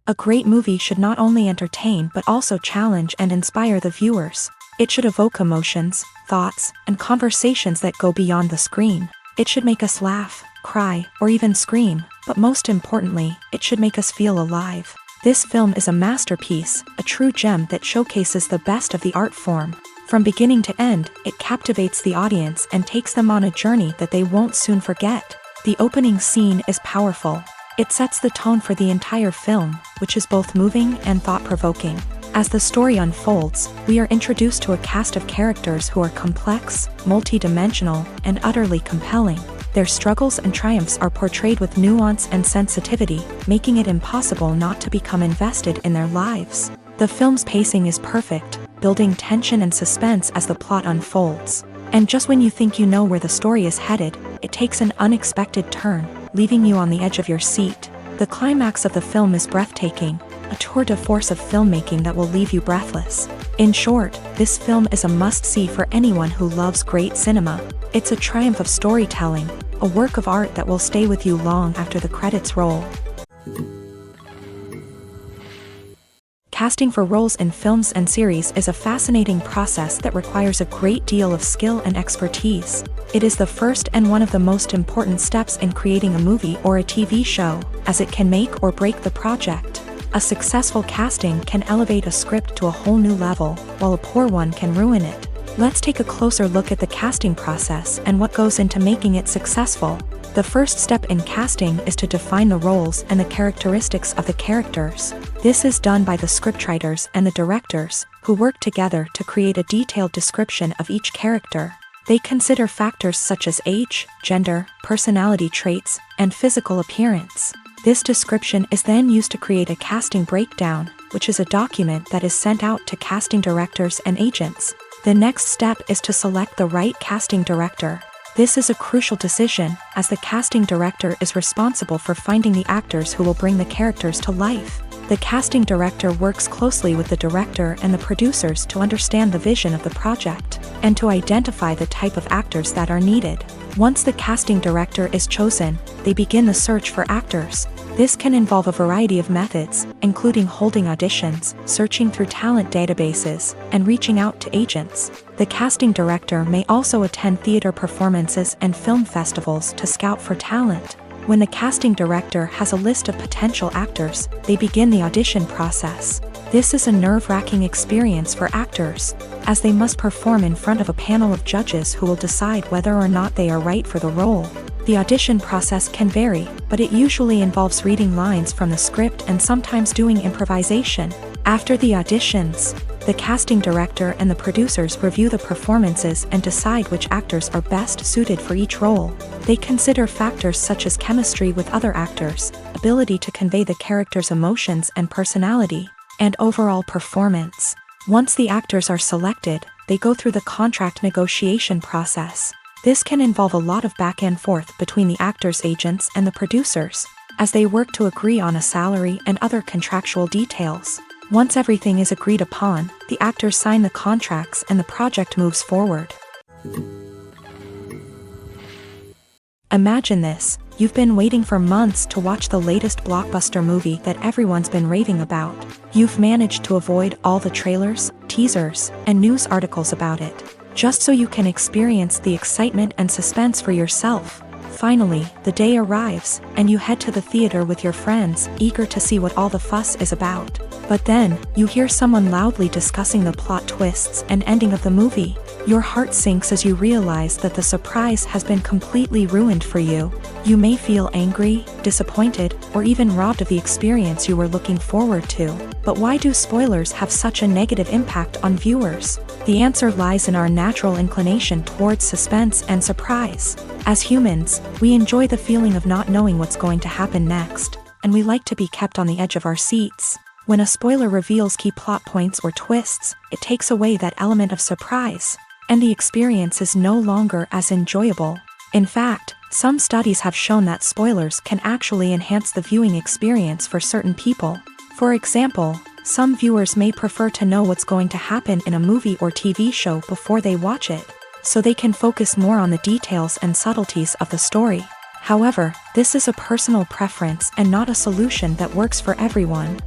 A great movie should not only entertain but also challenge and inspire the viewers. It should evoke emotions, thoughts, and conversations that go beyond the screen. It should make us laugh, cry, or even scream, but most importantly, it should make us feel alive. This film is a masterpiece, a true gem that showcases the best of the art form. From beginning to end, it captivates the audience and takes them on a journey that they won't soon forget. The opening scene is powerful. It sets the tone for the entire film, which is both moving and thought-provoking. As the story unfolds, we are introduced to a cast of characters who are complex, multi-dimensional, and utterly compelling. Their struggles and triumphs are portrayed with nuance and sensitivity, making it impossible not to become invested in their lives. The film's pacing is perfect, building tension and suspense as the plot unfolds. And just when you think you know where the story is headed, it takes an unexpected turn, leaving you on the edge of your seat. The climax of the film is breathtaking, a tour de force of filmmaking that will leave you breathless. In short, this film is a must-see for anyone who loves great cinema. It's a triumph of storytelling, a work of art that will stay with you long after the credits roll. Casting for roles in films and series is a fascinating process that requires a great deal of skill and expertise. It is the first and one of the most important steps in creating a movie or a TV show, as it can make or break the project. A successful casting can elevate a script to a whole new level, while a poor one can ruin it. Let's take a closer look at the casting process and what goes into making it successful. The first step in casting is to define the roles and the characteristics of the characters. This is done by the scriptwriters and the directors, who work together to create a detailed description of each character. They consider factors such as age, gender, personality traits, and physical appearance. This description is then used to create a casting breakdown, which is a document that is sent out to casting directors and agents. The next step is to select the right casting director. This is a crucial decision, as the casting director is responsible for finding the actors who will bring the characters to life. The casting director works closely with the director and the producers to understand the vision of the project, and to identify the type of actors that are needed. Once the casting director is chosen, they begin the search for actors. This can involve a variety of methods, including holding auditions, searching through talent databases, and reaching out to agents. The casting director may also attend theater performances and film festivals to scout for talent. When the casting director has a list of potential actors, they begin the audition process. This is a nerve-wracking experience for actors, as they must perform in front of a panel of judges who will decide whether or not they are right for the role. The audition process can vary, but it usually involves reading lines from the script and sometimes doing improvisation. After the auditions, the casting director and the producers review the performances and decide which actors are best suited for each role. They consider factors such as chemistry with other actors, ability to convey the character's emotions and personality, and overall performance. Once the actors are selected, they go through the contract negotiation process. This can involve a lot of back and forth between the actors' agents and the producers, as they work to agree on a salary and other contractual details. Once everything is agreed upon, the actors sign the contracts and the project moves forward. Imagine this: you've been waiting for months to watch the latest blockbuster movie that everyone's been raving about. You've managed to avoid all the trailers, teasers, and news articles about it, just so you can experience the excitement and suspense for yourself. Finally, the day arrives, and you head to the theater with your friends, eager to see what all the fuss is about. But then, you hear someone loudly discussing the plot twists and ending of the movie. Your heart sinks as you realize that the surprise has been completely ruined for you. You may feel angry, disappointed, or even robbed of the experience you were looking forward to. But why do spoilers have such a negative impact on viewers? The answer lies in our natural inclination towards suspense and surprise. As humans, we enjoy the feeling of not knowing what's going to happen next, and we like to be kept on the edge of our seats. When a spoiler reveals key plot points or twists, it takes away that element of surprise, and the experience is no longer as enjoyable. In fact, some studies have shown that spoilers can actually enhance the viewing experience for certain people. For example, some viewers may prefer to know what's going to happen in a movie or TV show before they watch it, so they can focus more on the details and subtleties of the story. However, this is a personal preference and not a solution that works for everyone.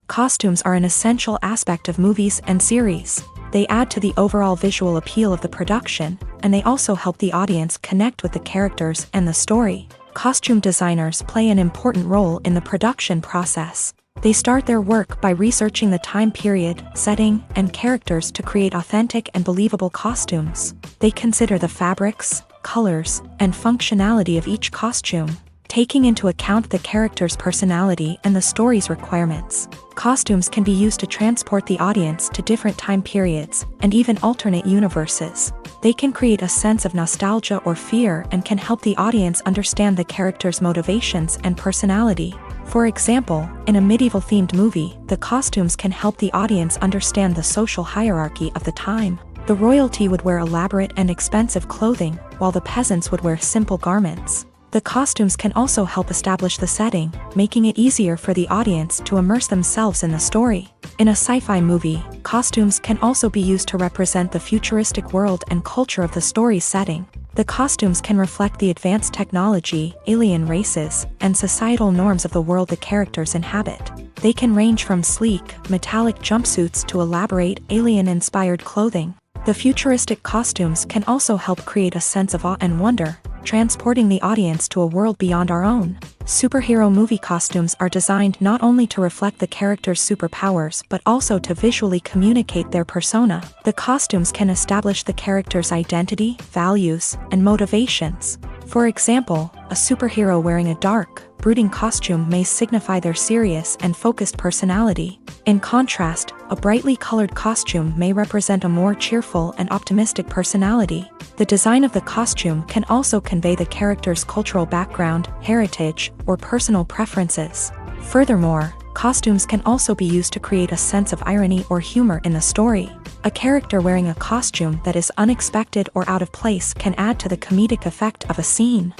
Costumes are an essential aspect of movies and series. They add to the overall visual appeal of the production, and they also help the audience connect with the characters and the story. Costume designers play an important role in the production process. They start their work by researching the time period, setting, and characters to create authentic and believable costumes. They consider the fabrics, colors, and functionality of each costume, taking into account the character's personality and the story's requirements. Costumes can be used to transport the audience to different time periods and even alternate universes. They can create a sense of nostalgia or fear and can help the audience understand the character's motivations and personality. For example, in a medieval-themed movie, the costumes can help the audience understand the social hierarchy of the time. The royalty would wear elaborate and expensive clothing, while the peasants would wear simple garments. The costumes can also help establish the setting, making it easier for the audience to immerse themselves in the story. In a sci-fi movie, costumes can also be used to represent the futuristic world and culture of the story's setting. The costumes can reflect the advanced technology, alien races, and societal norms of the world the characters inhabit. They can range from sleek, metallic jumpsuits to elaborate, alien-inspired clothing. The futuristic costumes can also help create a sense of awe and wonder, transporting the audience to a world beyond our own. Superhero movie costumes are designed not only to reflect the character's superpowers but also to visually communicate their persona. The costumes can establish the character's identity, values, and motivations. For example, a superhero wearing a dark, brooding costume may signify their serious and focused personality. In contrast, a brightly colored costume may represent a more cheerful and optimistic personality. The design of the costume can also convey the character's cultural background, heritage, or personal preferences. Furthermore, costumes can also be used to create a sense of irony or humor in the story. A character wearing a costume that is unexpected or out of place can add to the comedic effect of a scene.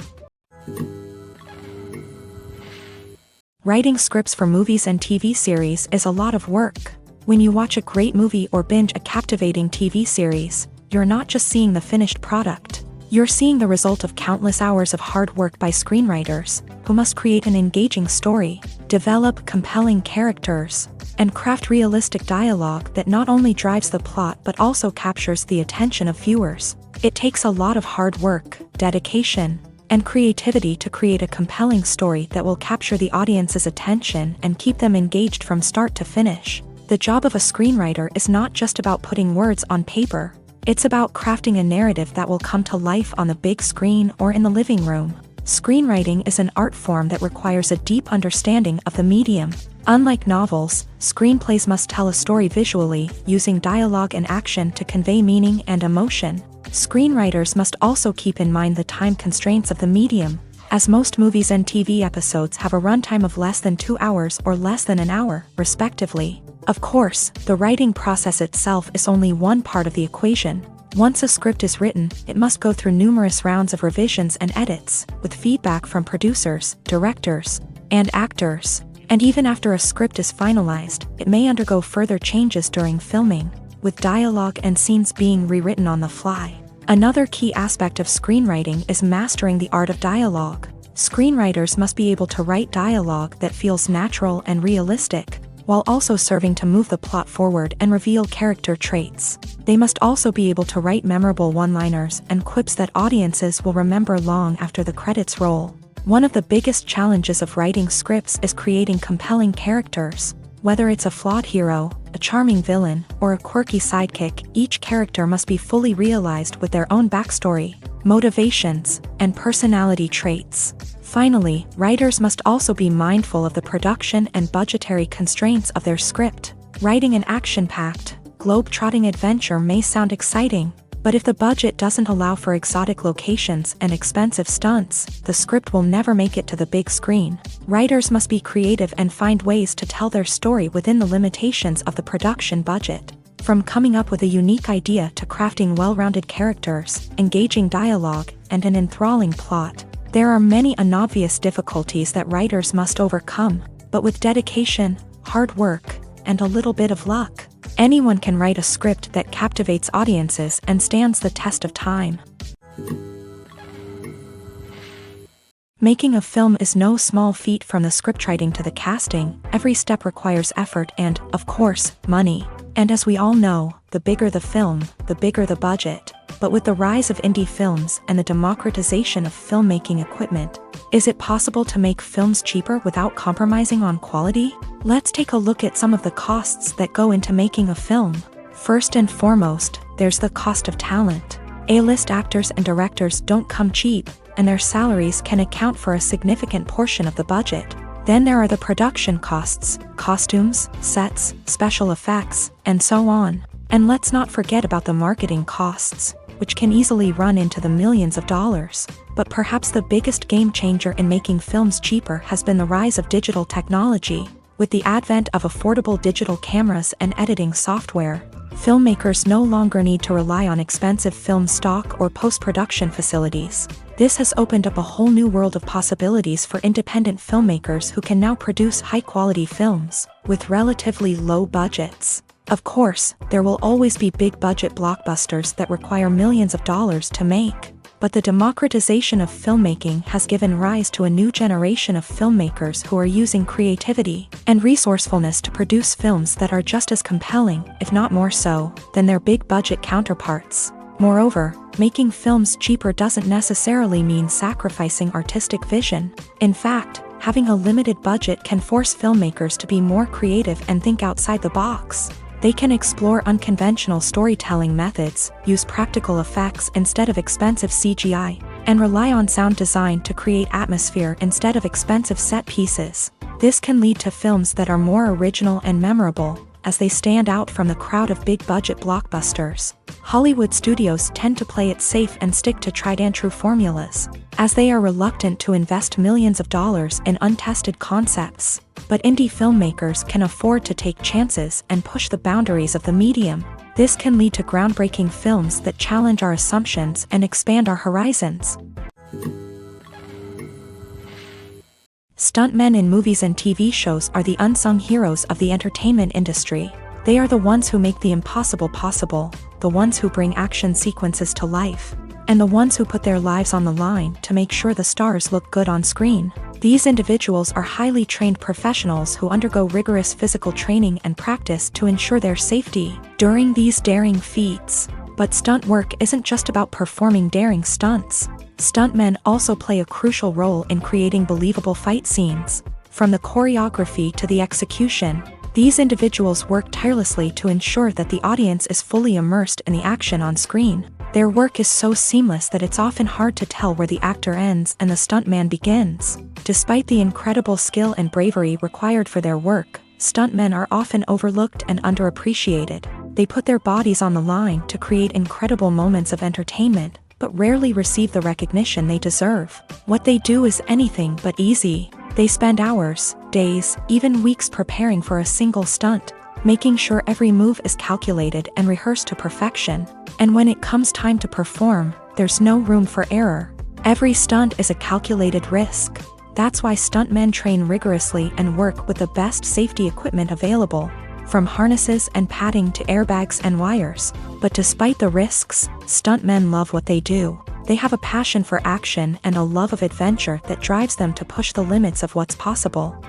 Writing scripts for movies and TV series is a lot of work. When you watch a great movie or binge a captivating TV series, you're not just seeing the finished product. You're seeing the result of countless hours of hard work by screenwriters, who must create an engaging story, develop compelling characters, and craft realistic dialogue that not only drives the plot but also captures the attention of viewers. It takes a lot of hard work, dedication, and creativity to create a compelling story that will capture the audience's attention and keep them engaged from start to finish. The job of a screenwriter is not just about putting words on paper. It's about crafting a narrative that will come to life on the big screen or in the living room. Screenwriting is an art form that requires a deep understanding of the medium. Unlike novels, screenplays must tell a story visually, using dialogue and action to convey meaning and emotion. Screenwriters must also keep in mind the time constraints of the medium, as most movies and TV episodes have a runtime of less than 2 hours or less than an hour, respectively. Of course, the writing process itself is only one part of the equation. Once a script is written, it must go through numerous rounds of revisions and edits, with feedback from producers, directors, and actors. And even after a script is finalized, it may undergo further changes during filming, with dialogue and scenes being rewritten on the fly. Another key aspect of screenwriting is mastering the art of dialogue. Screenwriters must be able to write dialogue that feels natural and realistic, while also serving to move the plot forward and reveal character traits. They must also be able to write memorable one-liners and quips that audiences will remember long after the credits roll. One of the biggest challenges of writing scripts is creating compelling characters. Whether it's a flawed hero, a charming villain, or a quirky sidekick, each character must be fully realized with their own backstory, motivations, and personality traits. Finally, writers must also be mindful of the production and budgetary constraints of their script. Writing an action-packed, globe-trotting adventure may sound exciting, but if the budget doesn't allow for exotic locations and expensive stunts, the script will never make it to the big screen. Writers must be creative and find ways to tell their story within the limitations of the production budget. From coming up with a unique idea to crafting well-rounded characters, engaging dialogue, and an enthralling plot, there are many unobvious difficulties that writers must overcome, but with dedication, hard work, and a little bit of luck, anyone can write a script that captivates audiences and stands the test of time. Making a film is no small feat. From the scriptwriting to the casting, every step requires effort and, of course, money. And as we all know, the bigger the film, the bigger the budget. But with the rise of indie films and the democratization of filmmaking equipment, is it possible to make films cheaper without compromising on quality? Let's take a look at some of the costs that go into making a film. First and foremost, there's the cost of talent. A-list actors and directors don't come cheap, and their salaries can account for a significant portion of the budget. Then there are the production costs, costumes, sets, special effects, and so on. And let's not forget about the marketing costs, which can easily run into the millions of dollars. But perhaps the biggest game changer in making films cheaper has been the rise of digital technology. With the advent of affordable digital cameras and editing software, filmmakers no longer need to rely on expensive film stock or post-production facilities. This has opened up a whole new world of possibilities for independent filmmakers who can now produce high-quality films with relatively low budgets. Of course, there will always be big-budget blockbusters that require millions of dollars to make. But the democratization of filmmaking has given rise to a new generation of filmmakers who are using creativity and resourcefulness to produce films that are just as compelling, if not more so, than their big-budget counterparts. Moreover, making films cheaper doesn't necessarily mean sacrificing artistic vision. In fact, having a limited budget can force filmmakers to be more creative and think outside the box. They can explore unconventional storytelling methods, use practical effects instead of expensive CGI, and rely on sound design to create atmosphere instead of expensive set pieces. This can lead to films that are more original and memorable, as they stand out from the crowd of big-budget blockbusters. Hollywood studios tend to play it safe and stick to tried-and-true formulas, as they are reluctant to invest millions of dollars in untested concepts. But indie filmmakers can afford to take chances and push the boundaries of the medium. This can lead to groundbreaking films that challenge our assumptions and expand our horizons. Stuntmen in movies and TV shows are the unsung heroes of the entertainment industry. They are the ones who make the impossible possible, the ones who bring action sequences to life, and the ones who put their lives on the line to make sure the stars look good on screen. These individuals are highly trained professionals who undergo rigorous physical training and practice to ensure their safety during these daring feats. But stunt work isn't just about performing daring stunts. Stuntmen also play a crucial role in creating believable fight scenes. From the choreography to the execution, these individuals work tirelessly to ensure that the audience is fully immersed in the action on screen. Their work is so seamless that it's often hard to tell where the actor ends and the stuntman begins. Despite the incredible skill and bravery required for their work, stuntmen are often overlooked and underappreciated. They put their bodies on the line to create incredible moments of entertainment, but rarely receive the recognition they deserve. What they do is anything but easy. They spend hours, days, even weeks preparing for a single stunt, making sure every move is calculated and rehearsed to perfection. And when it comes time to perform, there's no room for error. Every stunt is a calculated risk. That's why stuntmen train rigorously and work with the best safety equipment available, from harnesses and padding to airbags and wires. But despite the risks, stuntmen love what they do. They have a passion for action and a love of adventure that drives them to push the limits of what's possible.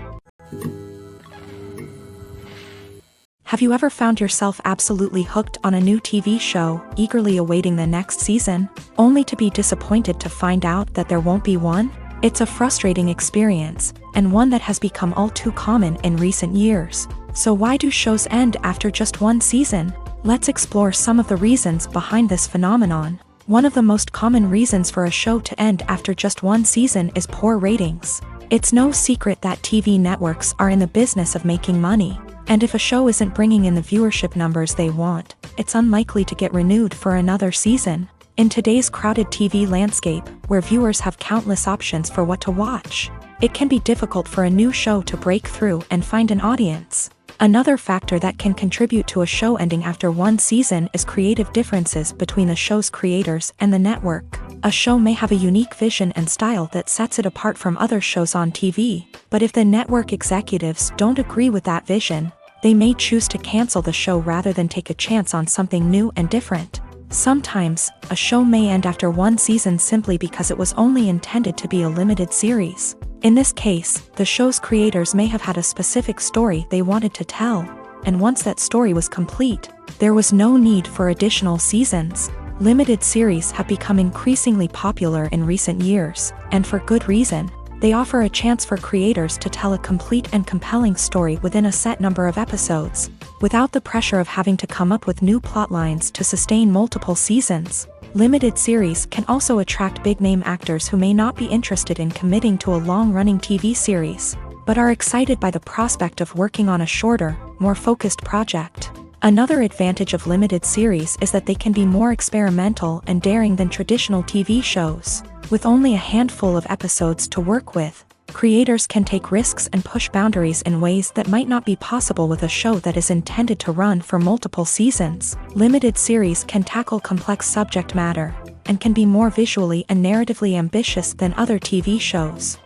Have you ever found yourself absolutely hooked on a new TV show, eagerly awaiting the next season, only to be disappointed to find out that there won't be one? It's a frustrating experience, and one that has become all too common in recent years. So why do shows end after just one season? Let's explore some of the reasons behind this phenomenon. One of the most common reasons for a show to end after just one season is poor ratings. It's no secret that TV networks are in the business of making money, and if a show isn't bringing in the viewership numbers they want, it's unlikely to get renewed for another season. In today's crowded TV landscape, where viewers have countless options for what to watch, it can be difficult for a new show to break through and find an audience. Another factor that can contribute to a show ending after one season is creative differences between the show's creators and the network. A show may have a unique vision and style that sets it apart from other shows on TV, but if the network executives don't agree with that vision, they may choose to cancel the show rather than take a chance on something new and different. Sometimes, a show may end after one season simply because it was only intended to be a limited series. In this case, the show's creators may have had a specific story they wanted to tell, and once that story was complete, there was no need for additional seasons. Limited series have become increasingly popular in recent years, and for good reason. They offer a chance for creators to tell a complete and compelling story within a set number of episodes, without the pressure of having to come up with new plotlines to sustain multiple seasons. Limited series can also attract big-name actors who may not be interested in committing to a long-running TV series, but are excited by the prospect of working on a shorter, more focused project. Another advantage of limited series is that they can be more experimental and daring than traditional TV shows. With only a handful of episodes to work with, creators can take risks and push boundaries in ways that might not be possible with a show that is intended to run for multiple seasons. Limited series can tackle complex subject matter, and can be more visually and narratively ambitious than other TV shows.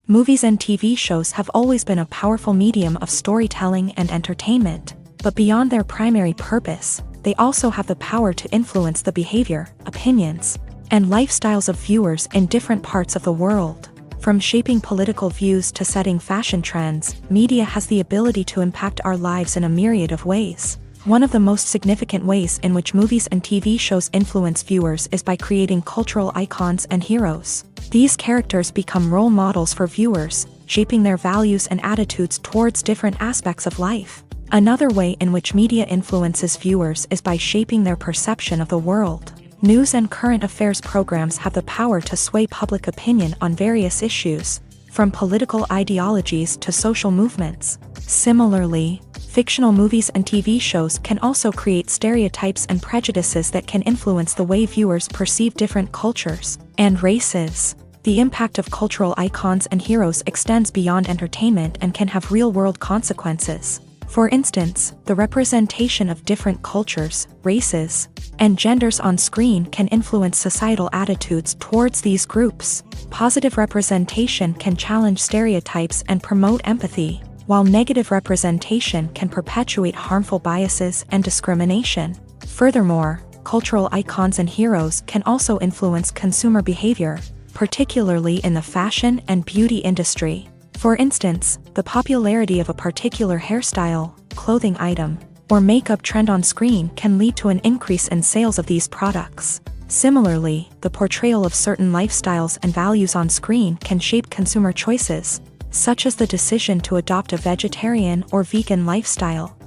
Movies and TV shows have always been a powerful medium of storytelling and entertainment, but beyond their primary purpose, they also have the power to influence the behavior, opinions, and lifestyles of viewers in different parts of the world. From shaping political views to setting fashion trends, media has the ability to impact our lives in a myriad of ways. One of the most significant ways in which movies and TV shows influence viewers is by creating cultural icons and heroes. These characters become role models for viewers, shaping their values and attitudes towards different aspects of life. Another way in which media influences viewers is by shaping their perception of the world. News and current affairs programs have the power to sway public opinion on various issues, from political ideologies to social movements. Similarly, fictional movies and TV shows can also create stereotypes and prejudices that can influence the way viewers perceive different cultures and races. The impact of cultural icons and heroes extends beyond entertainment and can have real-world consequences. For instance, the representation of different cultures, races, and genders on screen can influence societal attitudes towards these groups. Positive representation can challenge stereotypes and promote empathy, while negative representation can perpetuate harmful biases and discrimination. Furthermore, cultural icons and heroes can also influence consumer behavior, particularly in the fashion and beauty industry. For instance, the popularity of a particular hairstyle, clothing item, or makeup trend on screen can lead to an increase in sales of these products. Similarly, the portrayal of certain lifestyles and values on screen can shape consumer choices, such as the decision to adopt a vegetarian or vegan lifestyle.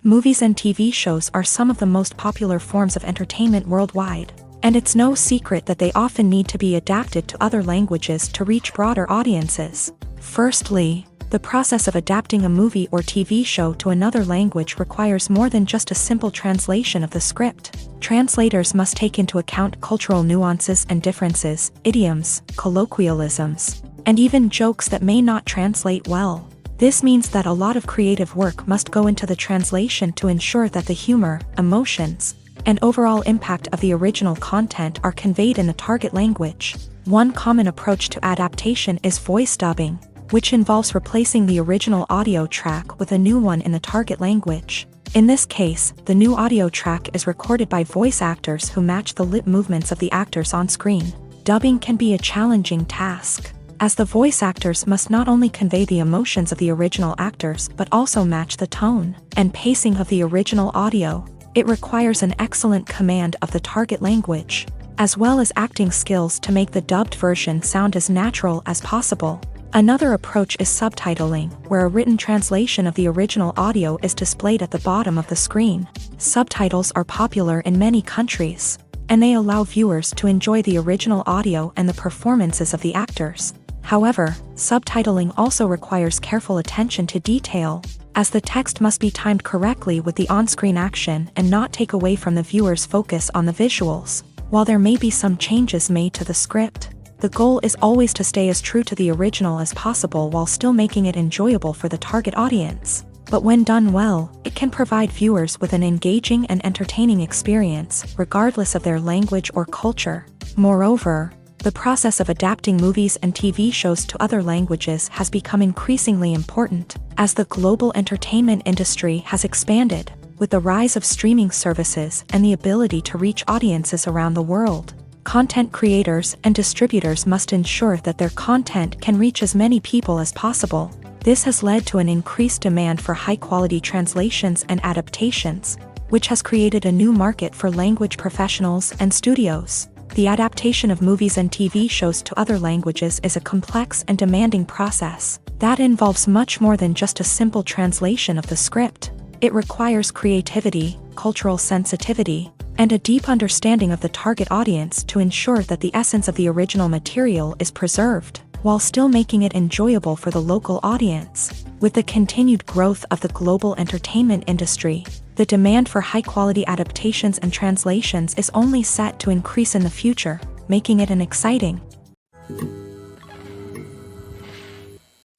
Movies and TV shows are some of the most popular forms of entertainment worldwide, and it's no secret that they often need to be adapted to other languages to reach broader audiences. Firstly, the process of adapting a movie or TV show to another language requires more than just a simple translation of the script. Translators must take into account cultural nuances and differences, idioms, colloquialisms, and even jokes that may not translate well. This means that a lot of creative work must go into the translation to ensure that the humor, emotions, and overall impact of the original content are conveyed in the target language. One common approach to adaptation is voice dubbing, which involves replacing the original audio track with a new one in the target language. In this case, the new audio track is recorded by voice actors who match the lip movements of the actors on screen. Dubbing can be a challenging task, as the voice actors must not only convey the emotions of the original actors but also match the tone and pacing of the original audio. It requires an excellent command of the target language, as well as acting skills to make the dubbed version sound as natural as possible. Another approach is subtitling, where a written translation of the original audio is displayed at the bottom of the screen. Subtitles are popular in many countries, and they allow viewers to enjoy the original audio and the performances of the actors. However, subtitling also requires careful attention to detail, as the text must be timed correctly with the on-screen action and not take away from the viewer's focus on the visuals. While there may be some changes made to the script, the goal is always to stay as true to the original as possible while still making it enjoyable for the target audience. But when done well, it can provide viewers with an engaging and entertaining experience, regardless of their language or culture. Moreover, The process of adapting movies and TV shows to other languages has become increasingly important as the global entertainment industry has expanded, with the rise of streaming services and the ability to reach audiences around the world. Content creators and distributors must ensure that their content can reach as many people as possible. This has led to an increased demand for high-quality translations and adaptations, which has created a new market for language professionals and studios. The adaptation of movies and TV shows to other languages is a complex and demanding process that involves much more than just a simple translation of the script. It requires creativity, cultural sensitivity, and a deep understanding of the target audience to ensure that the essence of the original material is preserved, while still making it enjoyable for the local audience. With the continued growth of the global entertainment industry, the demand for high-quality adaptations and translations is only set to increase in the future, making it an exciting.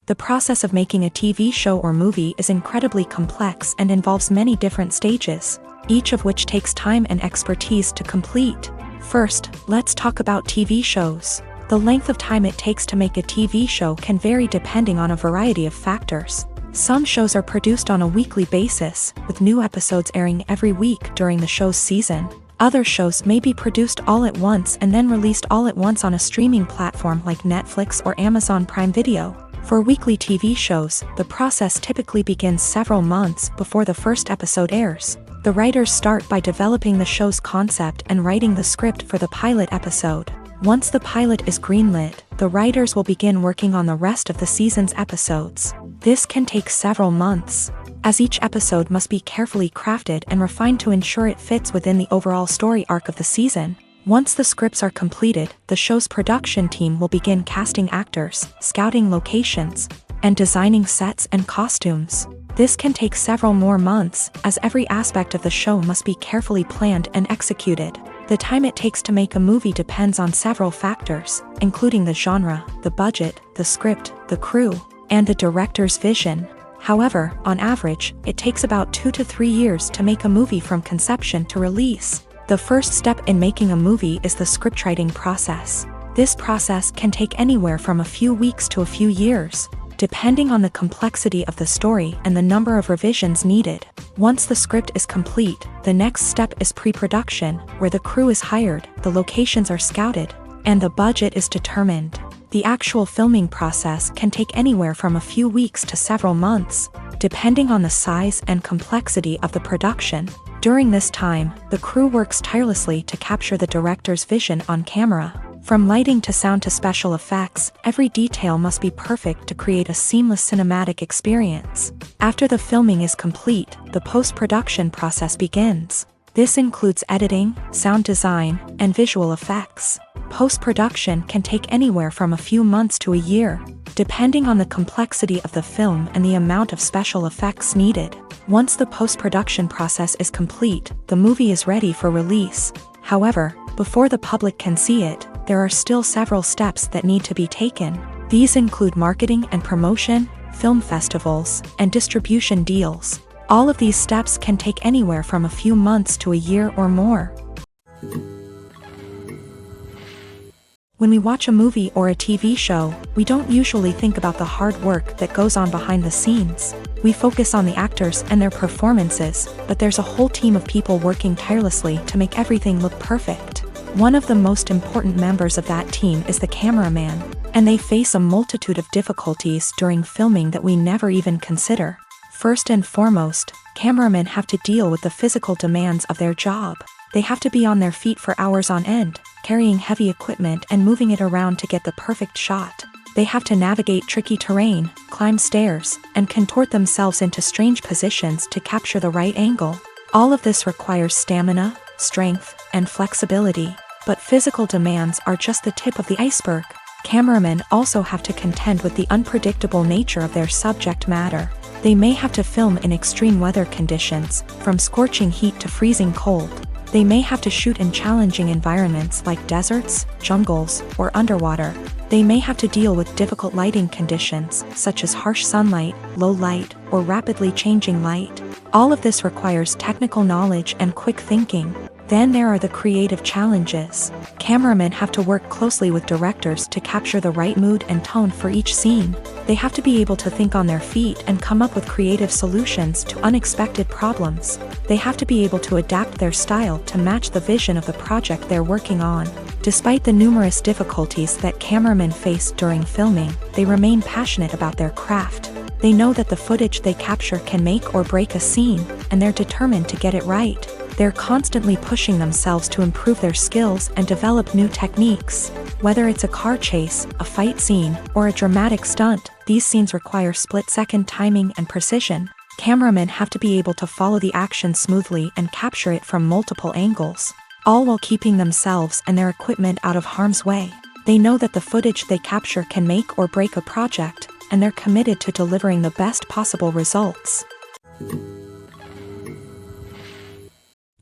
The process of making a TV show or movie is incredibly complex and involves many different stages, each of which takes time and expertise to complete. First, let's talk about TV shows. The length of time it takes to make a TV show can vary depending on a variety of factors. Some shows are produced on a weekly basis, with new episodes airing every week during the show's season. Other shows may be produced all at once and then released all at once on a streaming platform like Netflix or Amazon Prime Video. For weekly TV shows, the process typically begins several months before the first episode airs. The writers start by developing the show's concept and writing the script for the pilot episode. Once the pilot is greenlit, the writers will begin working on the rest of the season's episodes. This can take several months, as each episode must be carefully crafted and refined to ensure it fits within the overall story arc of the season. Once the scripts are completed, the show's production team will begin casting actors, scouting locations, and designing sets and costumes. This can take several more months, as every aspect of the show must be carefully planned and executed. The time it takes to make a movie depends on several factors, including the genre, the budget, the script, the crew, and the director's vision. However, on average, it takes about 2 to 3 years to make a movie from conception to release. The first step in making a movie is the scriptwriting process. This process can take anywhere from a few weeks to a few years, depending on the complexity of the story and the number of revisions needed. Once the script is complete, the next step is pre-production, where the crew is hired, the locations are scouted, and the budget is determined. The actual filming process can take anywhere from a few weeks to several months, depending on the size and complexity of the production. During this time, the crew works tirelessly to capture the director's vision on camera. From lighting to sound to special effects, every detail must be perfect to create a seamless cinematic experience. After the filming is complete, the post-production process begins. This includes editing, sound design, and visual effects. Post-production can take anywhere from a few months to a year, depending on the complexity of the film and the amount of special effects needed. Once the post-production process is complete, the movie is ready for release. However, before the public can see it, there are still several steps that need to be taken. These include marketing and promotion, film festivals, and distribution deals. All of these steps can take anywhere from a few months to a year or more. When we watch a movie or a TV show, we don't usually think about the hard work that goes on behind the scenes. We focus on the actors and their performances, but there's a whole team of people working tirelessly to make everything look perfect. One of the most important members of that team is the cameraman, and they face a multitude of difficulties during filming that we never even consider. First and foremost, cameramen have to deal with the physical demands of their job. They have to be on their feet for hours on end, carrying heavy equipment and moving it around to get the perfect shot. They have to navigate tricky terrain, climb stairs, and contort themselves into strange positions to capture the right angle. All of this requires stamina, strength, and flexibility. But physical demands are just the tip of the iceberg. Cameramen also have to contend with the unpredictable nature of their subject matter. They may have to film in extreme weather conditions, from scorching heat to freezing cold. They may have to shoot in challenging environments like deserts, jungles, or underwater. They may have to deal with difficult lighting conditions, such as harsh sunlight, low light, or rapidly changing light. All of this requires technical knowledge and quick thinking. Then there are the creative challenges. Cameramen have to work closely with directors to capture the right mood and tone for each scene. They have to be able to think on their feet and come up with creative solutions to unexpected problems. They have to be able to adapt their style to match the vision of the project they're working on. Despite the numerous difficulties that cameramen face during filming, they remain passionate about their craft. They know that the footage they capture can make or break a scene, and they're determined to get it right. They're constantly pushing themselves to improve their skills and develop new techniques. Whether it's a car chase, a fight scene, or a dramatic stunt, these scenes require split-second timing and precision. Cameramen have to be able to follow the action smoothly and capture it from multiple angles, all while keeping themselves and their equipment out of harm's way. They know that the footage they capture can make or break a project, and they're committed to delivering the best possible results.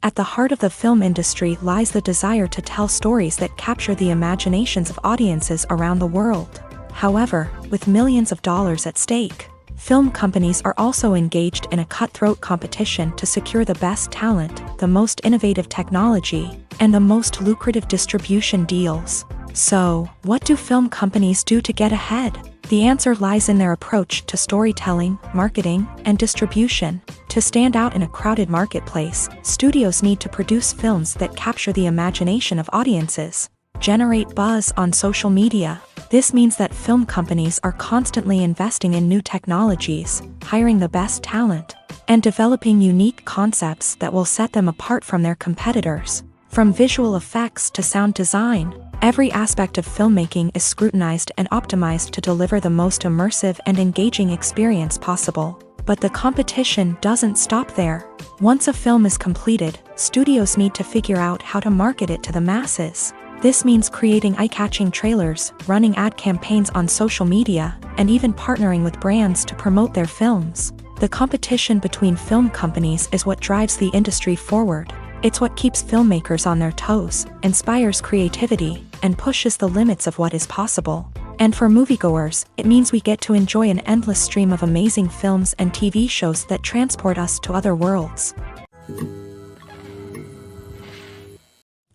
At the heart of the film industry lies the desire to tell stories that capture the imaginations of audiences around the world. However, with millions of dollars at stake, film companies are also engaged in a cutthroat competition to secure the best talent, the most innovative technology, and the most lucrative distribution deals. So, what do film companies do to get ahead? The answer lies in their approach to storytelling, marketing, and distribution. To stand out in a crowded marketplace, studios need to produce films that capture the imagination of audiences, generate buzz on social media. This means that film companies are constantly investing in new technologies, hiring the best talent, and developing unique concepts that will set them apart from their competitors. From visual effects to sound design, every aspect of filmmaking is scrutinized and optimized to deliver the most immersive and engaging experience possible. But the competition doesn't stop there. Once a film is completed, studios need to figure out how to market it to the masses. This means creating eye-catching trailers, running ad campaigns on social media, and even partnering with brands to promote their films. The competition between film companies is what drives the industry forward. It's what keeps filmmakers on their toes, inspires creativity, and pushes the limits of what is possible. And for moviegoers, it means we get to enjoy an endless stream of amazing films and TV shows that transport us to other worlds.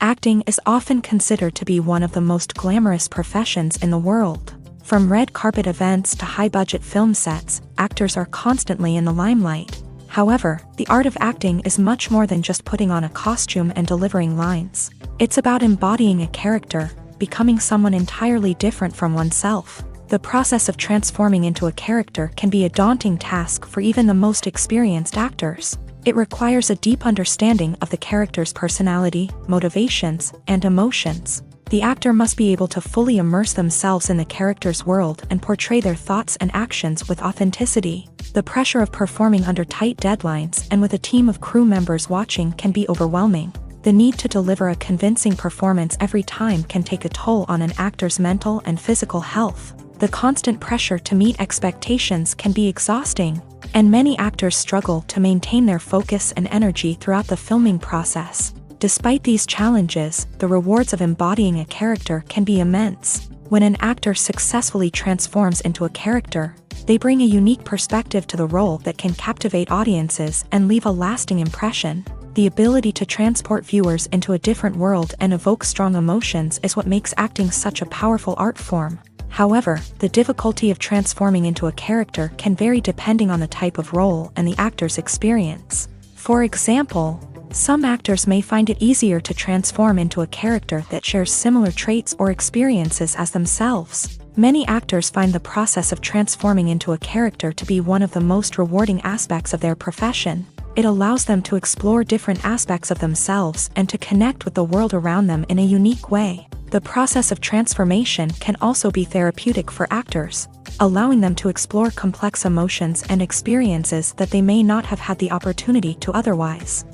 Acting is often considered to be one of the most glamorous professions in the world. From red carpet events to high-budget film sets, actors are constantly in the limelight. However, the art of acting is much more than just putting on a costume and delivering lines. It's about embodying a character, becoming someone entirely different from oneself. The process of transforming into a character can be a daunting task for even the most experienced actors. It requires a deep understanding of the character's personality, motivations, and emotions. The actor must be able to fully immerse themselves in the character's world and portray their thoughts and actions with authenticity. The pressure of performing under tight deadlines and with a team of crew members watching can be overwhelming. The need to deliver a convincing performance every time can take a toll on an actor's mental and physical health. The constant pressure to meet expectations can be exhausting, and many actors struggle to maintain their focus and energy throughout the filming process. Despite these challenges, the rewards of embodying a character can be immense. When an actor successfully transforms into a character, they bring a unique perspective to the role that can captivate audiences and leave a lasting impression. The ability to transport viewers into a different world and evoke strong emotions is what makes acting such a powerful art form. However, the difficulty of transforming into a character can vary depending on the type of role and the actor's experience. For example, some actors may find it easier to transform into a character that shares similar traits or experiences as themselves. Many actors find the process of transforming into a character to be one of the most rewarding aspects of their profession. It allows them to explore different aspects of themselves and to connect with the world around them in a unique way. The process of transformation can also be therapeutic for actors, allowing them to explore complex emotions and experiences that they may not have had the opportunity to otherwise.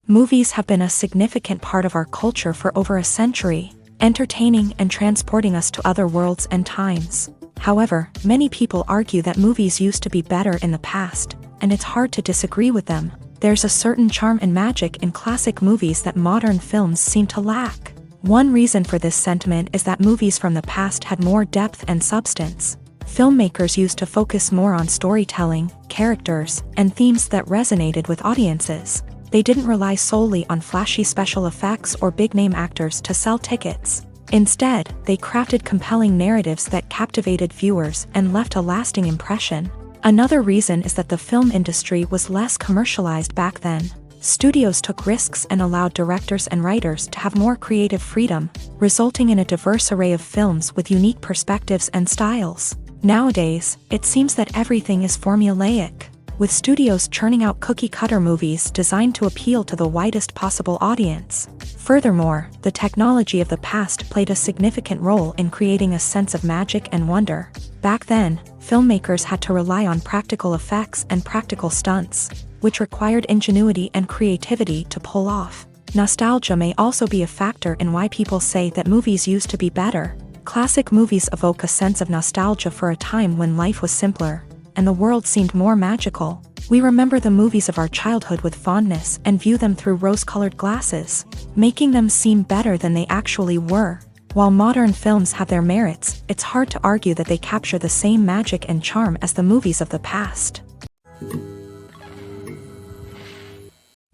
Movies have been a significant part of our culture for over a century, entertaining and transporting us to other worlds and times. However, many people argue that movies used to be better in the past, and it's hard to disagree with them. There's a certain charm and magic in classic movies that modern films seem to lack. One reason for this sentiment is that movies from the past had more depth and substance. filmmakers used to focus more on storytelling, characters, and themes that resonated with audiences. They didn't rely solely on flashy special effects or big-name actors to sell tickets. Instead, they crafted compelling narratives that captivated viewers and left a lasting impression. Another reason is that the film industry was less commercialized back then. Studios took risks and allowed directors and writers to have more creative freedom, resulting in a diverse array of films with unique perspectives and styles. Nowadays, it seems that everything is formulaic, with studios churning out cookie-cutter movies designed to appeal to the widest possible audience. Furthermore, the technology of the past played a significant role in creating a sense of magic and wonder. Back then, filmmakers had to rely on practical effects and practical stunts, which required ingenuity and creativity to pull off. Nostalgia may also be a factor in why people say that movies used to be better. Classic movies evoke a sense of nostalgia for a time when life was simpler, and the world seemed more magical. We remember the movies of our childhood with fondness and view them through rose-colored glasses, making them seem better than they actually were. While modern films have their merits, it's hard to argue that they capture the same magic and charm as the movies of the past.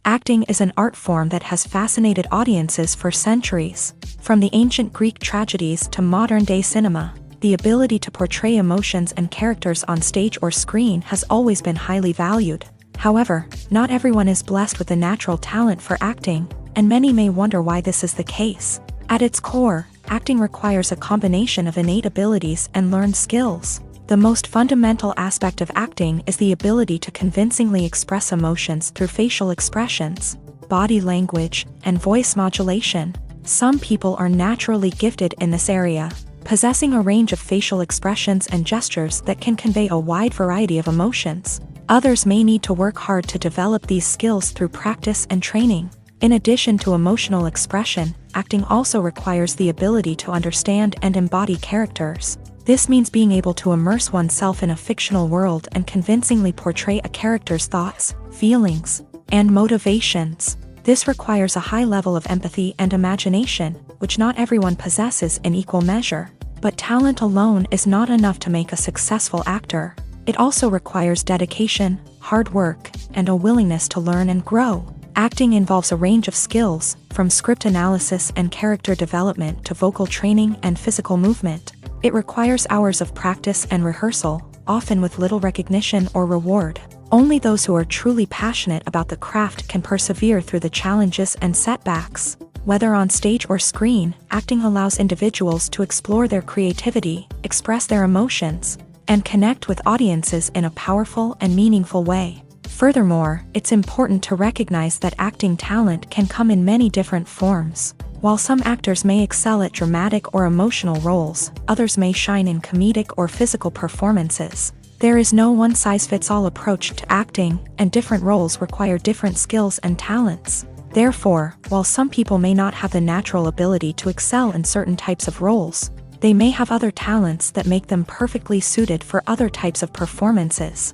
Acting is an art form that has fascinated audiences for centuries. From the ancient Greek tragedies to modern-day cinema, the ability to portray emotions and characters on stage or screen has always been highly valued. However, not everyone is blessed with the natural talent for acting, and many may wonder why this is the case. At its core, acting requires a combination of innate abilities and learned skills. The most fundamental aspect of acting is the ability to convincingly express emotions through facial expressions, body language, and voice modulation. Some people are naturally gifted in this area, possessing a range of facial expressions and gestures that can convey a wide variety of emotions. Others may need to work hard to develop these skills through practice and training. In addition to emotional expression, acting also requires the ability to understand and embody characters. This means being able to immerse oneself in a fictional world and convincingly portray a character's thoughts, feelings, and motivations. This requires a high level of empathy and imagination, which not everyone possesses in equal measure. But talent alone is not enough to make a successful actor. It also requires dedication, hard work, and a willingness to learn and grow. Acting involves a range of skills, from script analysis and character development to vocal training and physical movement. It requires hours of practice and rehearsal, often with little recognition or reward. Only those who are truly passionate about the craft can persevere through the challenges and setbacks. Whether on stage or screen, acting allows individuals to explore their creativity, express their emotions, and connect with audiences in a powerful and meaningful way. Furthermore, it's important to recognize that acting talent can come in many different forms. While some actors may excel at dramatic or emotional roles, others may shine in comedic or physical performances. There is no one-size-fits-all approach to acting, and different roles require different skills and talents. Therefore, while some people may not have the natural ability to excel in certain types of roles, they may have other talents that make them perfectly suited for other types of performances.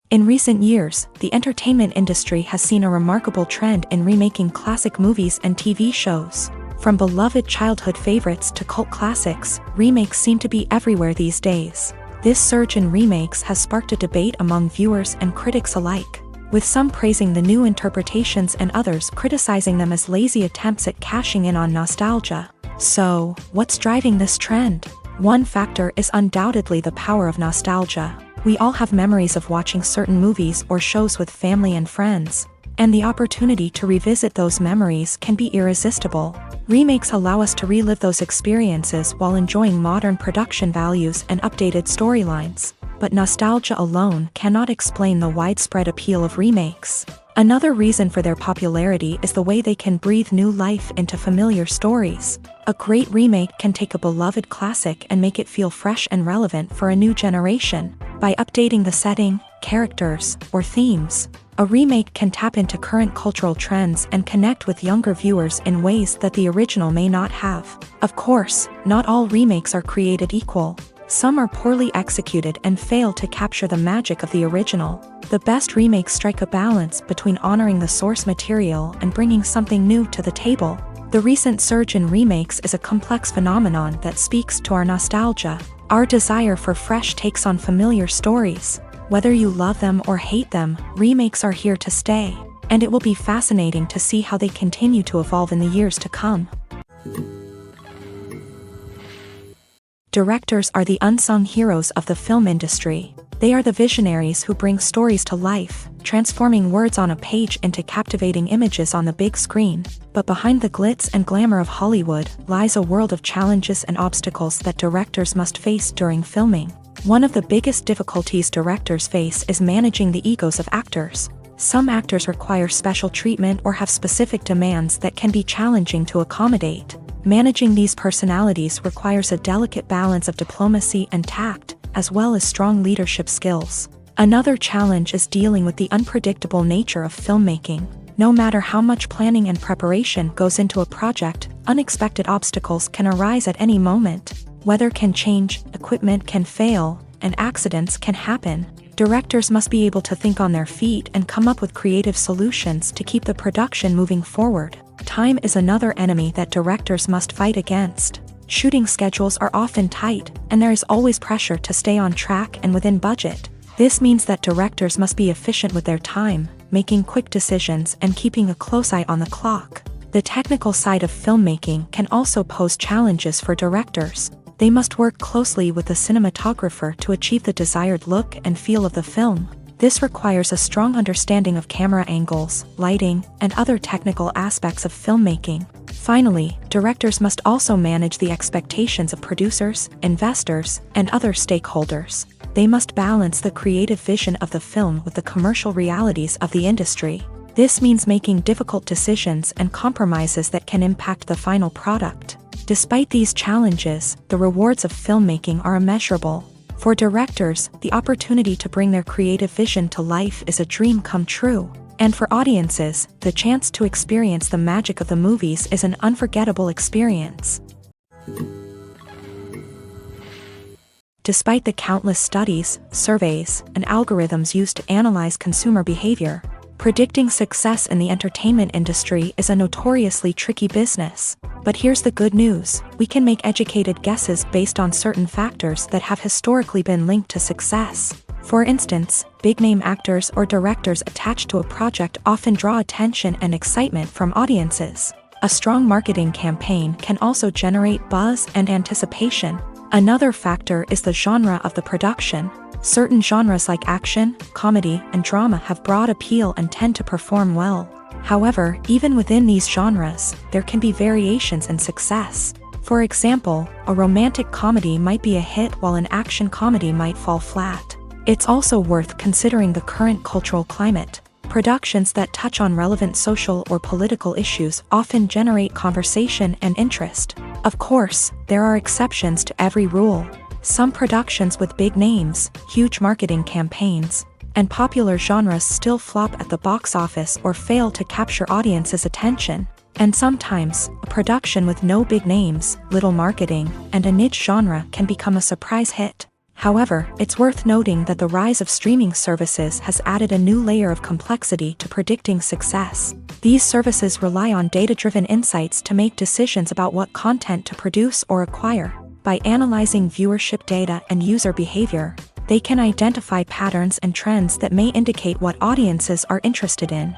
In recent years, the entertainment industry has seen a remarkable trend in remaking classic movies and TV shows. From beloved childhood favorites to cult classics, remakes seem to be everywhere these days. This surge in remakes has sparked a debate among viewers and critics alike, with some praising the new interpretations and others criticizing them as lazy attempts at cashing in on nostalgia. So, what's driving this trend? One factor is undoubtedly the power of nostalgia. We all have memories of watching certain movies or shows with family and friends, and the opportunity to revisit those memories can be irresistible. Remakes allow us to relive those experiences while enjoying modern production values and updated storylines. But nostalgia alone cannot explain the widespread appeal of remakes. Another reason for their popularity is the way they can breathe new life into familiar stories. A great remake can take a beloved classic and make it feel fresh and relevant for a new generation. By updating the setting, characters, or themes, a remake can tap into current cultural trends and connect with younger viewers in ways that the original may not have. Of course, not all remakes are created equal. Some are poorly executed and fail to capture the magic of the original. The best remakes strike a balance between honoring the source material and bringing something new to the table. The recent surge in remakes is a complex phenomenon that speaks to our nostalgia, our desire for fresh takes on familiar stories. Whether you love them or hate them, remakes are here to stay, and it will be fascinating to see how they continue to evolve in the years to come. Directors are the unsung heroes of the film industry. They are the visionaries who bring stories to life, transforming words on a page into captivating images on the big screen. But behind the glitz and glamour of Hollywood lies a world of challenges and obstacles that directors must face during filming. One of the biggest difficulties directors face is managing the egos of actors. Some actors require special treatment or have specific demands that can be challenging to accommodate. Managing these personalities requires a delicate balance of diplomacy and tact, as well as strong leadership skills. Another challenge is dealing with the unpredictable nature of filmmaking. No matter how much planning and preparation goes into a project, unexpected obstacles can arise at any moment. Weather can change, equipment can fail, and accidents can happen. Directors must be able to think on their feet and come up with creative solutions to keep the production moving forward. Time is another enemy that directors must fight against. Shooting schedules are often tight, and there is always pressure to stay on track and within budget. This means that directors must be efficient with their time, making quick decisions and keeping a close eye on the clock. The technical side of filmmaking can also pose challenges for directors. They must work closely with the cinematographer to achieve the desired look and feel of the film. This requires a strong understanding of camera angles, lighting, and other technical aspects of filmmaking. Finally, directors must also manage the expectations of producers, investors, and other stakeholders. They must balance the creative vision of the film with the commercial realities of the industry. This means making difficult decisions and compromises that can impact the final product. Despite these challenges, the rewards of filmmaking are immeasurable. For directors, the opportunity to bring their creative vision to life is a dream come true. And for audiences, the chance to experience the magic of the movies is an unforgettable experience. Despite the countless studies, surveys, and algorithms used to analyze consumer behavior, predicting success in the entertainment industry is a notoriously tricky business. But here's the good news: we can make educated guesses based on certain factors that have historically been linked to success. For instance, big-name actors or directors attached to a project often draw attention and excitement from audiences. A strong marketing campaign can also generate buzz and anticipation. Another factor is the genre of the production. Certain genres like action, comedy, and drama have broad appeal and tend to perform well. However, even within these genres, there can be variations in success. For example, a romantic comedy might be a hit while an action comedy might fall flat. It's also worth considering the current cultural climate. Productions that touch on relevant social or political issues often generate conversation and interest. Of course, there are exceptions to every rule. Some productions with big names, huge marketing campaigns, and popular genres still flop at the box office or fail to capture audiences' attention. And sometimes, a production with no big names, little marketing, and a niche genre can become a surprise hit. However, it's worth noting that the rise of streaming services has added a new layer of complexity to predicting success. These services rely on data-driven insights to make decisions about what content to produce or acquire. By analyzing viewership data and user behavior, they can identify patterns and trends that may indicate what audiences are interested in.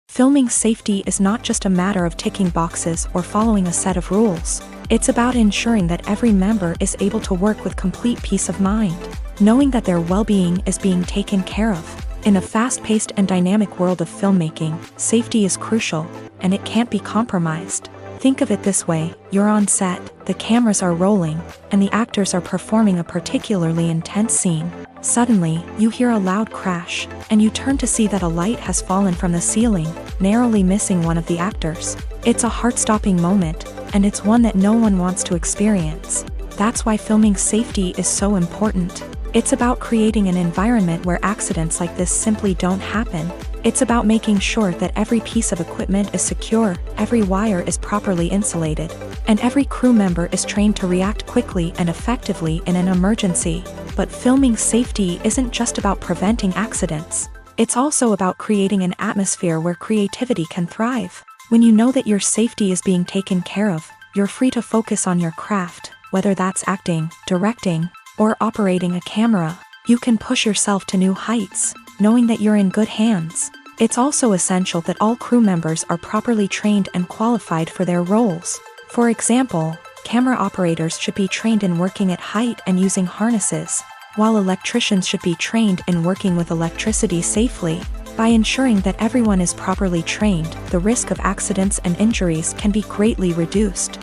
Filming safety is not just a matter of ticking boxes or following a set of rules. It's about ensuring that every member is able to work with complete peace of mind, knowing that their well-being is being taken care of. In a fast-paced and dynamic world of filmmaking, safety is crucial, and it can't be compromised. Think of it this way: you're on set, the cameras are rolling, and the actors are performing a particularly intense scene. Suddenly, you hear a loud crash, and you turn to see that a light has fallen from the ceiling, narrowly missing one of the actors. It's a heart-stopping moment, and it's one that no one wants to experience. That's why filming safety is so important. It's about creating an environment where accidents like this simply don't happen. It's about making sure that every piece of equipment is secure, every wire is properly insulated, and every crew member is trained to react quickly and effectively in an emergency. But filming safety isn't just about preventing accidents. It's also about creating an atmosphere where creativity can thrive. When you know that your safety is being taken care of, you're free to focus on your craft, whether that's acting, directing, or operating a camera. You can push yourself to new heights, knowing that you're in good hands. It's also essential that all crew members are properly trained and qualified for their roles. For example, camera operators should be trained in working at height and using harnesses, while electricians should be trained in working with electricity safely. By ensuring that everyone is properly trained, the risk of accidents and injuries can be greatly reduced.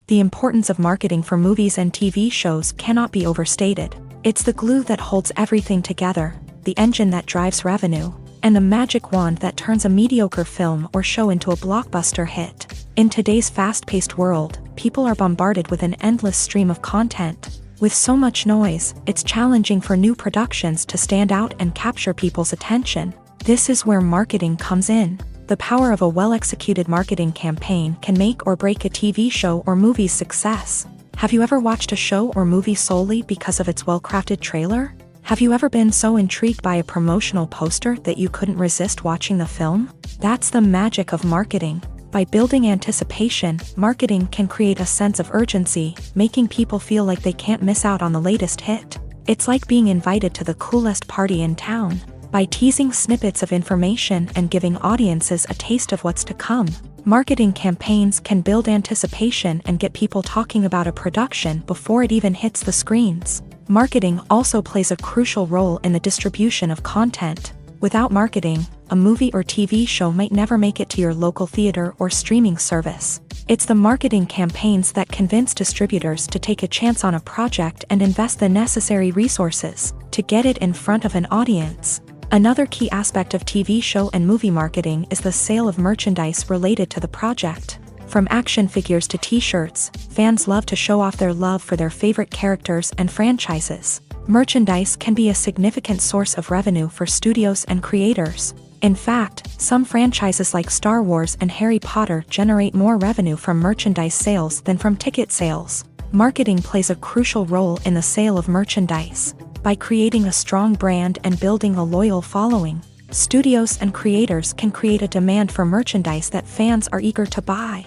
The importance of marketing for movies and TV shows cannot be overstated. It's the glue that holds everything together, the engine that drives revenue, and the magic wand that turns a mediocre film or show into a blockbuster hit. In today's fast-paced world, people are bombarded with an endless stream of content. With so much noise, it's challenging for new productions to stand out and capture people's attention. This is where marketing comes in. The power of a well-executed marketing campaign can make or break a TV show or movie's success. Have you ever watched a show or movie solely because of its well-crafted trailer? Have you ever been so intrigued by a promotional poster that you couldn't resist watching the film? That's the magic of marketing. By building anticipation, marketing can create a sense of urgency, making people feel like they can't miss out on the latest hit. It's like being invited to the coolest party in town. By teasing snippets of information and giving audiences a taste of what's to come, marketing campaigns can build anticipation and get people talking about a production before it even hits the screens. Marketing also plays a crucial role in the distribution of content. Without marketing, a movie or TV show might never make it to your local theater or streaming service. It's the marketing campaigns that convince distributors to take a chance on a project and invest the necessary resources to get it in front of an audience. Another key aspect of TV show and movie marketing is the sale of merchandise related to the project. From action figures to t-shirts, fans love to show off their love for their favorite characters and franchises. Merchandise can be a significant source of revenue for studios and creators. In fact, some franchises like Star Wars and Harry Potter generate more revenue from merchandise sales than from ticket sales. Marketing plays a crucial role in the sale of merchandise. By creating a strong brand and building a loyal following, studios and creators can create a demand for merchandise that fans are eager to buy.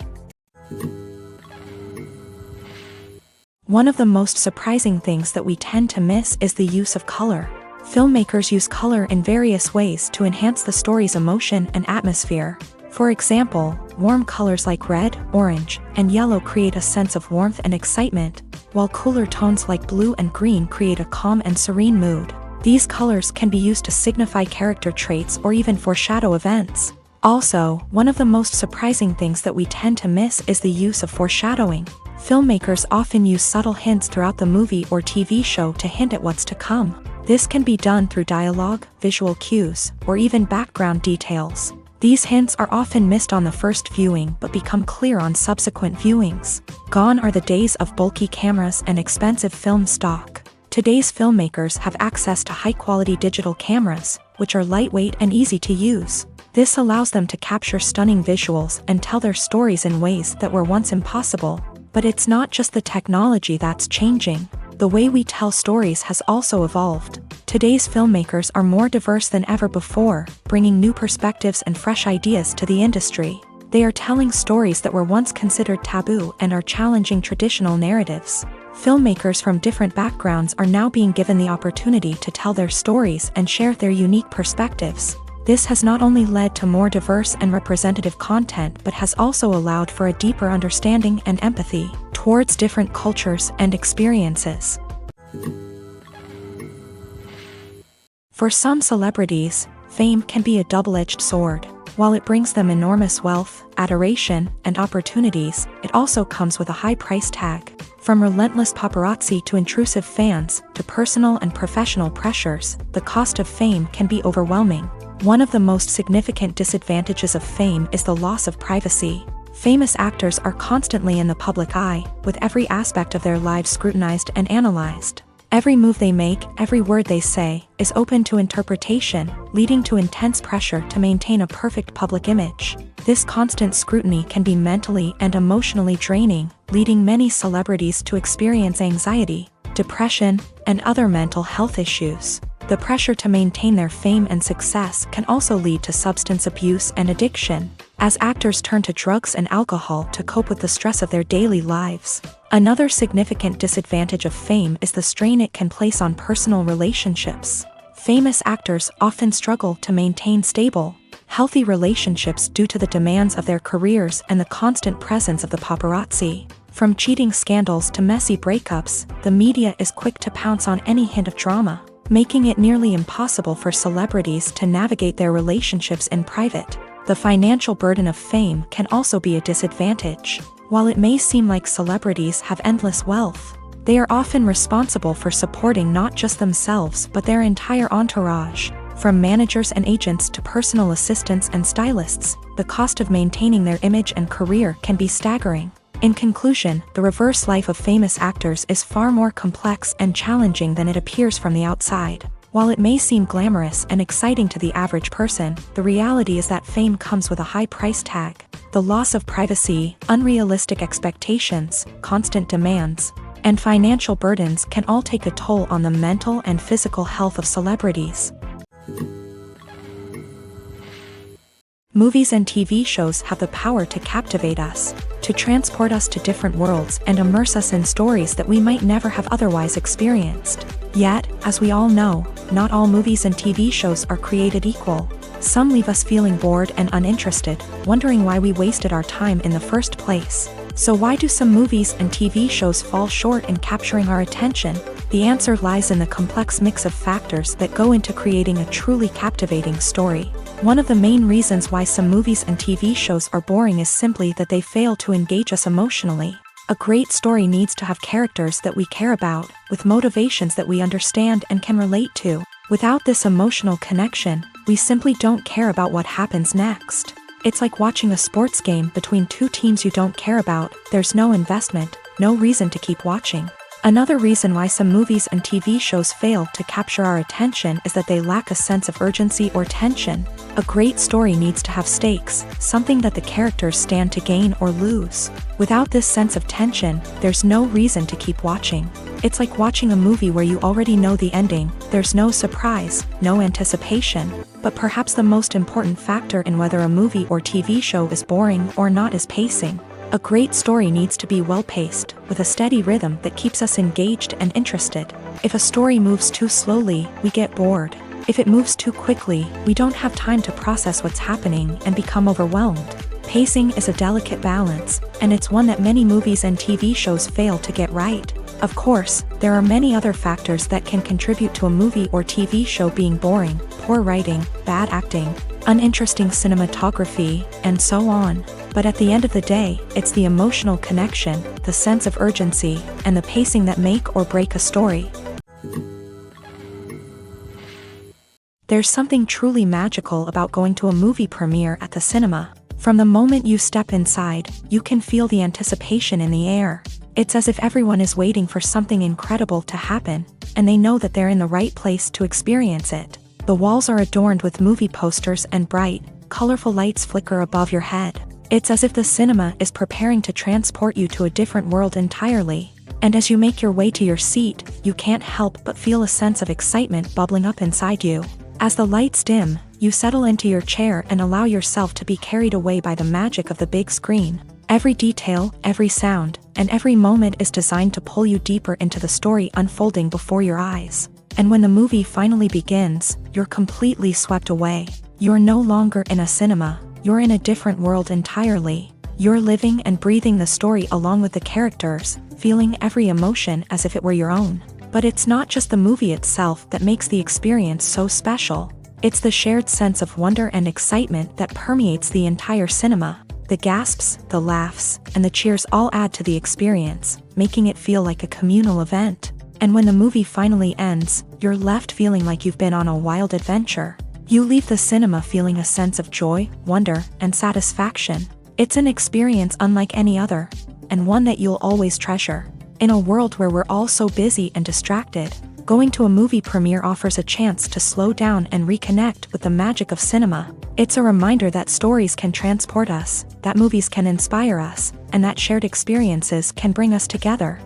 One of the most surprising things that we tend to miss is the use of color. Filmmakers use color in various ways to enhance the story's emotion and atmosphere. For example, warm colors like red, orange, and yellow create a sense of warmth and excitement, while cooler tones like blue and green create a calm and serene mood. These colors can be used to signify character traits or even foreshadow events. Also, one of the most surprising things that we tend to miss is the use of foreshadowing. Filmmakers often use subtle hints throughout the movie or TV show to hint at what's to come. This can be done through dialogue, visual cues, or even background details. These hints are often missed on the first viewing but become clear on subsequent viewings. Gone are the days of bulky cameras and expensive film stock. Today's filmmakers have access to high-quality digital cameras, which are lightweight and easy to use. This allows them to capture stunning visuals and tell their stories in ways that were once impossible. But it's not just the technology that's changing. The way we tell stories has also evolved. Today's filmmakers are more diverse than ever before, bringing new perspectives and fresh ideas to the industry. They are telling stories that were once considered taboo and are challenging traditional narratives. Filmmakers from different backgrounds are now being given the opportunity to tell their stories and share their unique perspectives. This has not only led to more diverse and representative content but has also allowed for a deeper understanding and empathy towards different cultures and experiences. For some celebrities, fame can be a double-edged sword. While it brings them enormous wealth, adoration, and opportunities, it also comes with a high price tag. From relentless paparazzi to intrusive fans, to personal and professional pressures, the cost of fame can be overwhelming. One of the most significant disadvantages of fame is the loss of privacy. Famous actors are constantly in the public eye, with every aspect of their lives scrutinized and analyzed. Every move they make, every word they say, is open to interpretation, leading to intense pressure to maintain a perfect public image. This constant scrutiny can be mentally and emotionally draining, leading many celebrities to experience anxiety, depression, and other mental health issues. The pressure to maintain their fame and success can also lead to substance abuse and addiction, as actors turn to drugs and alcohol to cope with the stress of their daily lives. Another significant disadvantage of fame is the strain it can place on personal relationships. Famous actors often struggle to maintain stable, healthy relationships due to the demands of their careers and the constant presence of the paparazzi. From cheating scandals to messy breakups, the media is quick to pounce on any hint of drama, making it nearly impossible for celebrities to navigate their relationships in private. The financial burden of fame can also be a disadvantage. While it may seem like celebrities have endless wealth, they are often responsible for supporting not just themselves but their entire entourage. From managers and agents to personal assistants and stylists, the cost of maintaining their image and career can be staggering. In conclusion, the reverse life of famous actors is far more complex and challenging than it appears from the outside. While it may seem glamorous and exciting to the average person, the reality is that fame comes with a high price tag. The loss of privacy, unrealistic expectations, constant demands, and financial burdens can all take a toll on the mental and physical health of celebrities. Movies and TV shows have the power to captivate us, to transport us to different worlds and immerse us in stories that we might never have otherwise experienced. Yet, as we all know, not all movies and TV shows are created equal. Some leave us feeling bored and uninterested, wondering why we wasted our time in the first place. So why do some movies and TV shows fall short in capturing our attention? The answer lies in the complex mix of factors that go into creating a truly captivating story. One of the main reasons why some movies and TV shows are boring is simply that they fail to engage us emotionally. A great story needs to have characters that we care about, with motivations that we understand and can relate to. Without this emotional connection, we simply don't care about what happens next. It's like watching a sports game between two teams you don't care about. There's no investment, no reason to keep watching. Another reason why some movies and TV shows fail to capture our attention is that they lack a sense of urgency or tension. A great story needs to have stakes, something that the characters stand to gain or lose. Without this sense of tension, there's no reason to keep watching. It's like watching a movie where you already know the ending. There's no surprise, no anticipation. But perhaps the most important factor in whether a movie or TV show is boring or not is pacing. A great story needs to be well-paced, with a steady rhythm that keeps us engaged and interested. If a story moves too slowly, we get bored. If it moves too quickly, we don't have time to process what's happening and become overwhelmed. Pacing is a delicate balance, and it's one that many movies and TV shows fail to get right. Of course, there are many other factors that can contribute to a movie or TV show being boring: poor writing, bad acting, uninteresting cinematography, and so on. But at the end of the day, it's the emotional connection, the sense of urgency, and the pacing that make or break a story. There's something truly magical about going to a movie premiere at the cinema. From the moment you step inside, you can feel the anticipation in the air. It's as if everyone is waiting for something incredible to happen, and they know that they're in the right place to experience it. The walls are adorned with movie posters and bright, colorful lights flicker above your head. It's as if the cinema is preparing to transport you to a different world entirely. And as you make your way to your seat, you can't help but feel a sense of excitement bubbling up inside you. As the lights dim, you settle into your chair and allow yourself to be carried away by the magic of the big screen. Every detail, every sound, and every moment is designed to pull you deeper into the story unfolding before your eyes. And when the movie finally begins, you're completely swept away. You're no longer in a cinema, you're in a different world entirely. You're living and breathing the story along with the characters, feeling every emotion as if it were your own. But it's not just the movie itself that makes the experience so special. It's the shared sense of wonder and excitement that permeates the entire cinema. The gasps, the laughs, and the cheers all add to the experience, making it feel like a communal event. And when the movie finally ends, you're left feeling like you've been on a wild adventure. You leave the cinema feeling a sense of joy, wonder, and satisfaction. It's an experience unlike any other, and one that you'll always treasure. In a world where we're all so busy and distracted, going to a movie premiere offers a chance to slow down and reconnect with the magic of cinema. It's a reminder that stories can transport us, that movies can inspire us, and that shared experiences can bring us together.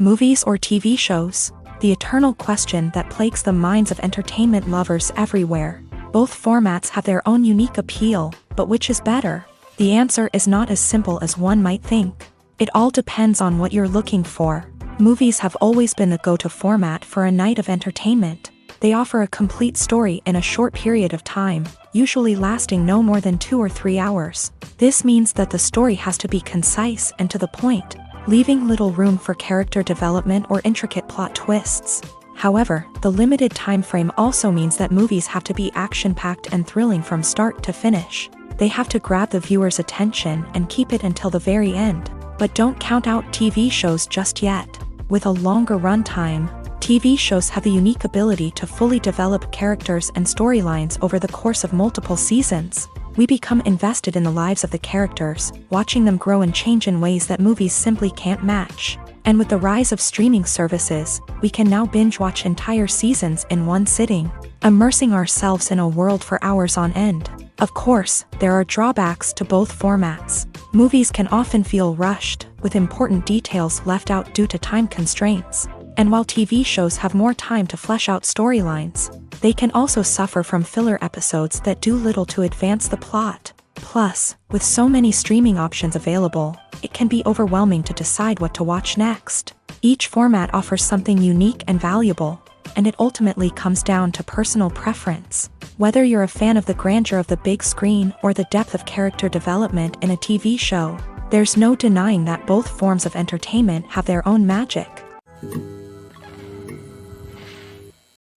Movies or TV shows? The eternal question that plagues the minds of entertainment lovers everywhere. Both formats have their own unique appeal, but which is better? The answer is not as simple as one might think. It all depends on what you're looking for. Movies have always been the go-to format for a night of entertainment. They offer a complete story in a short period of time, usually lasting no more than 2 or 3 hours. This means that the story has to be concise and to the point, leaving little room for character development or intricate plot twists. However, the limited time frame also means that movies have to be action-packed and thrilling from start to finish. They have to grab the viewer's attention and keep it until the very end. But don't count out TV shows just yet. With a longer runtime, TV shows have the unique ability to fully develop characters and storylines over the course of multiple seasons. We become invested in the lives of the characters, watching them grow and change in ways that movies simply can't match. And with the rise of streaming services, we can now binge-watch entire seasons in one sitting, immersing ourselves in a world for hours on end. Of course, there are drawbacks to both formats. Movies can often feel rushed, with important details left out due to time constraints. And while TV shows have more time to flesh out storylines, they can also suffer from filler episodes that do little to advance the plot. Plus, with so many streaming options available, it can be overwhelming to decide what to watch next. Each format offers something unique and valuable, and it ultimately comes down to personal preference. Whether you're a fan of the grandeur of the big screen or the depth of character development in a TV show, there's no denying that both forms of entertainment have their own magic.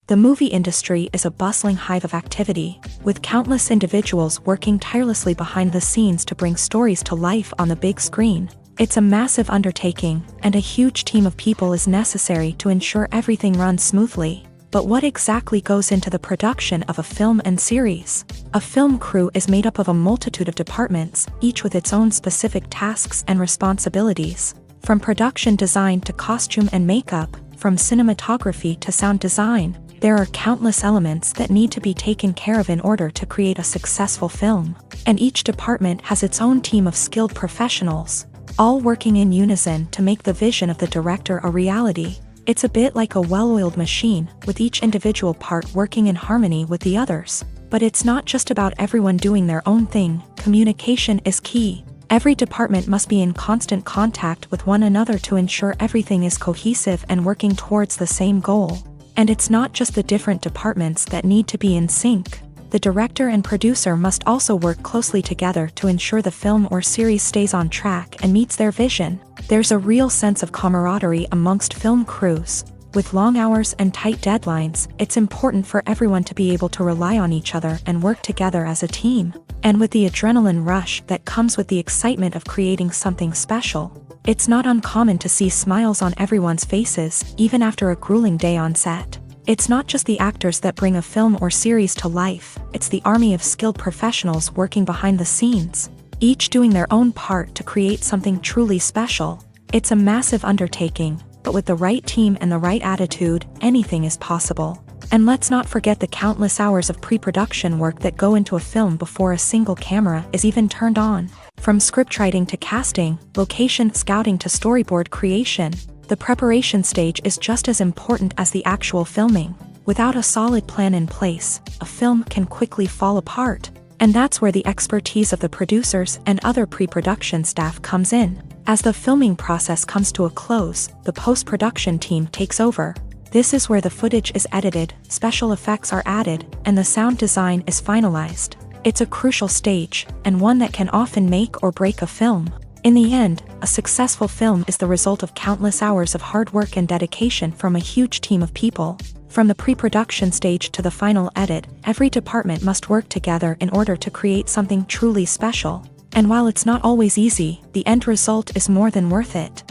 The movie industry is a bustling hive of activity, with countless individuals working tirelessly behind the scenes to bring stories to life on the big screen. It's a massive undertaking, and a huge team of people is necessary to ensure everything runs smoothly. But what exactly goes into the production of a film and series? A film crew is made up of a multitude of departments, each with its own specific tasks and responsibilities. From production design to costume and makeup, from cinematography to sound design, there are countless elements that need to be taken care of in order to create a successful film. And each department has its own team of skilled professionals, all working in unison to make the vision of the director a reality. It's a bit like a well-oiled machine, with each individual part working in harmony with the others. But it's not just about everyone doing their own thing. Communication is key. Every department must be in constant contact with one another to ensure everything is cohesive and working towards the same goal. And it's not just the different departments that need to be in sync. The director and producer must also work closely together to ensure the film or series stays on track and meets their vision. There's a real sense of camaraderie amongst film crews. With long hours and tight deadlines, it's important for everyone to be able to rely on each other and work together as a team. And with the adrenaline rush that comes with the excitement of creating something special, it's not uncommon to see smiles on everyone's faces, even after a grueling day on set. It's not just the actors that bring a film or series to life, it's the army of skilled professionals working behind the scenes, each doing their own part to create something truly special. It's a massive undertaking, but with the right team and the right attitude, anything is possible. And let's not forget the countless hours of pre-production work that go into a film before a single camera is even turned on. From scriptwriting to casting, location scouting to storyboard creation, the preparation stage is just as important as the actual filming. Without a solid plan in place, a film can quickly fall apart. And that's where the expertise of the producers and other pre-production staff comes in. As the filming process comes to a close, the post-production team takes over. This is where the footage is edited, special effects are added, and the sound design is finalized. It's a crucial stage, and one that can often make or break a film. In the end, a successful film is the result of countless hours of hard work and dedication from a huge team of people. From the pre-production stage to the final edit, every department must work together in order to create something truly special. And while it's not always easy, the end result is more than worth it.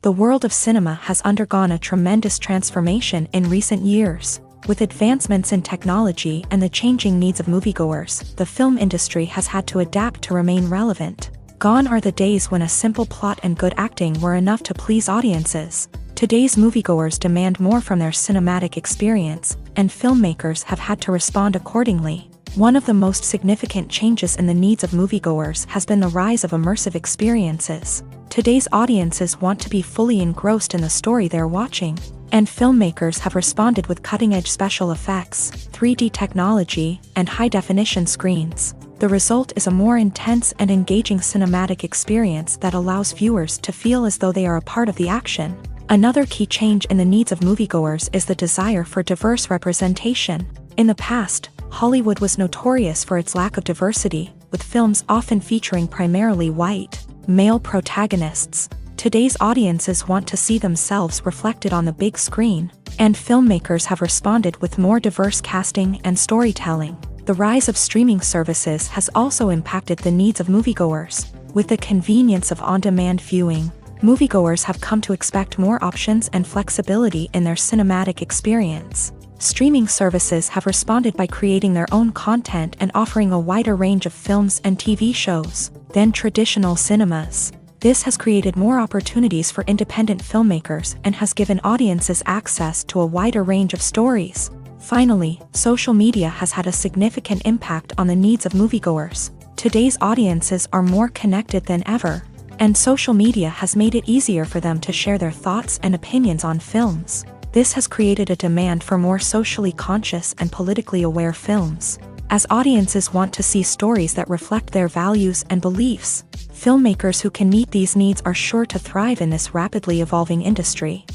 The world of cinema has undergone a tremendous transformation in recent years. With advancements in technology and the changing needs of moviegoers, the film industry has had to adapt to remain relevant. Gone are the days when a simple plot and good acting were enough to please audiences. Today's moviegoers demand more from their cinematic experience, and filmmakers have had to respond accordingly. One of the most significant changes in the needs of moviegoers has been the rise of immersive experiences. Today's audiences want to be fully engrossed in the story they're watching, and filmmakers have responded with cutting-edge special effects, 3D technology, and high-definition screens. The result is a more intense and engaging cinematic experience that allows viewers to feel as though they are a part of the action. Another key change in the needs of moviegoers is the desire for diverse representation. In the past, Hollywood was notorious for its lack of diversity, with films often featuring primarily white, male protagonists. Today's audiences want to see themselves reflected on the big screen, and filmmakers have responded with more diverse casting and storytelling. The rise of streaming services has also impacted the needs of moviegoers. With the convenience of on-demand viewing, moviegoers have come to expect more options and flexibility in their cinematic experience. Streaming services have responded by creating their own content and offering a wider range of films and TV shows than traditional cinemas. This has created more opportunities for independent filmmakers and has given audiences access to a wider range of stories. Finally, social media has had a significant impact on the needs of moviegoers. Today's audiences are more connected than ever, and social media has made it easier for them to share their thoughts and opinions on films. This has created a demand for more socially conscious and politically aware films. As audiences want to see stories that reflect their values and beliefs, filmmakers who can meet these needs are sure to thrive in this rapidly evolving industry.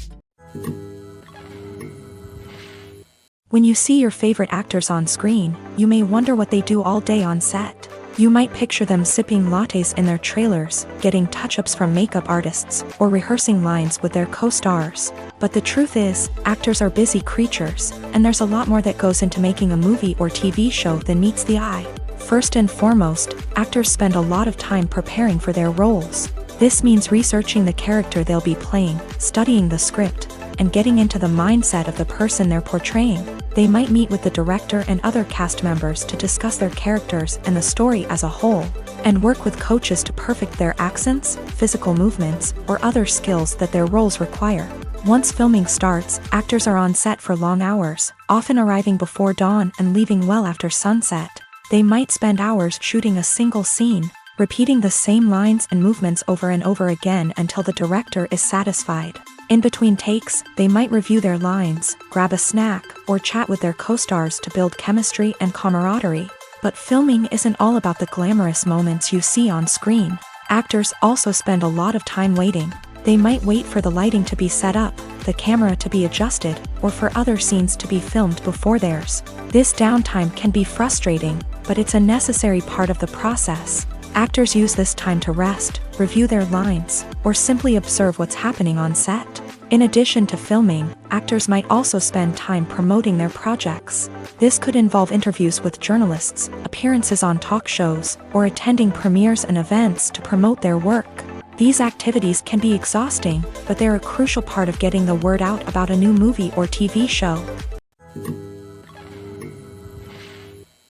When you see your favorite actors on screen, you may wonder what they do all day on set. You might picture them sipping lattes in their trailers, getting touch-ups from makeup artists, or rehearsing lines with their co-stars. But the truth is, actors are busy creatures, and there's a lot more that goes into making a movie or TV show than meets the eye. First and foremost, actors spend a lot of time preparing for their roles. This means researching the character they'll be playing, studying the script, and getting into the mindset of the person they're portraying. They might meet with the director and other cast members to discuss their characters and the story as a whole, and work with coaches to perfect their accents, physical movements, or other skills that their roles require. Once filming starts, actors are on set for long hours, often arriving before dawn and leaving well after sunset. They might spend hours shooting a single scene, repeating the same lines and movements over and over again until the director is satisfied. In between takes, they might review their lines, grab a snack, or chat with their co-stars to build chemistry and camaraderie. But filming isn't all about the glamorous moments you see on screen. Actors also spend a lot of time waiting. They might wait for the lighting to be set up, the camera to be adjusted, or for other scenes to be filmed before theirs. This downtime can be frustrating, but it's a necessary part of the process. Actors use this time to rest, review their lines, or simply observe what's happening on set. In addition to filming, actors might also spend time promoting their projects. This could involve interviews with journalists, appearances on talk shows, or attending premieres and events to promote their work. These activities can be exhausting, but they're a crucial part of getting the word out about a new movie or TV show.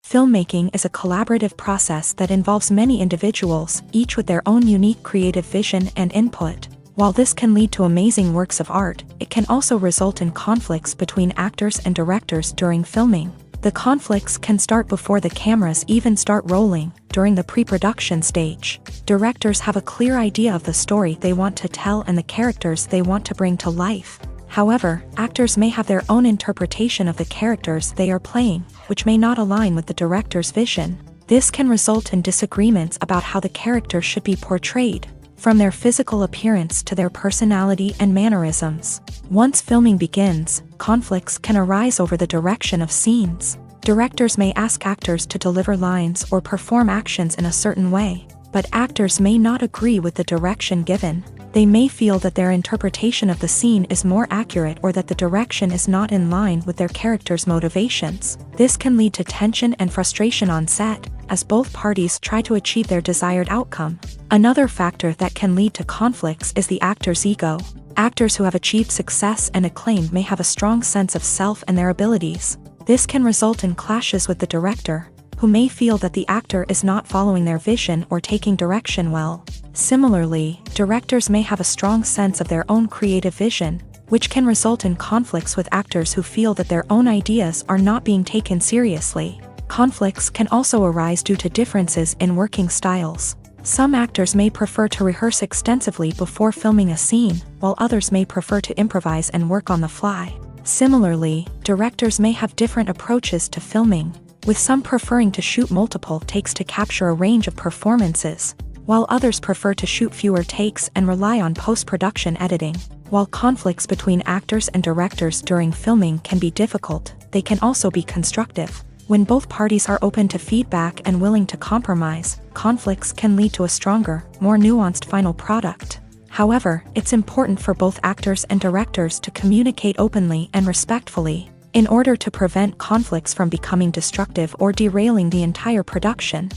Filmmaking is a collaborative process that involves many individuals, each with their own unique creative vision and input. While this can lead to amazing works of art, it can also result in conflicts between actors and directors during filming. The conflicts can start before the cameras even start rolling, during the pre-production stage. Directors have a clear idea of the story they want to tell and the characters they want to bring to life. However, actors may have their own interpretation of the characters they are playing, which may not align with the director's vision. This can result in disagreements about how the character should be portrayed, from their physical appearance to their personality and mannerisms. Once filming begins, conflicts can arise over the direction of scenes. Directors may ask actors to deliver lines or perform actions in a certain way, but actors may not agree with the direction given. They may feel that their interpretation of the scene is more accurate or that the direction is not in line with their character's motivations. This can lead to tension and frustration on set, as both parties try to achieve their desired outcome. Another factor that can lead to conflicts is the actor's ego. Actors who have achieved success and acclaim may have a strong sense of self and their abilities. This can result in clashes with the director, who may feel that the actor is not following their vision or taking direction well. Similarly, directors may have a strong sense of their own creative vision, which can result in conflicts with actors who feel that their own ideas are not being taken seriously. Conflicts can also arise due to differences in working styles. Some actors may prefer to rehearse extensively before filming a scene, while others may prefer to improvise and work on the fly. Similarly, directors may have different approaches to filming, with some preferring to shoot multiple takes to capture a range of performances, while others prefer to shoot fewer takes and rely on post-production editing. While conflicts between actors and directors during filming can be difficult, they can also be constructive. When both parties are open to feedback and willing to compromise, conflicts can lead to a stronger, more nuanced final product. However, it's important for both actors and directors to communicate openly and respectfully, in order to prevent conflicts from becoming destructive or derailing the entire production.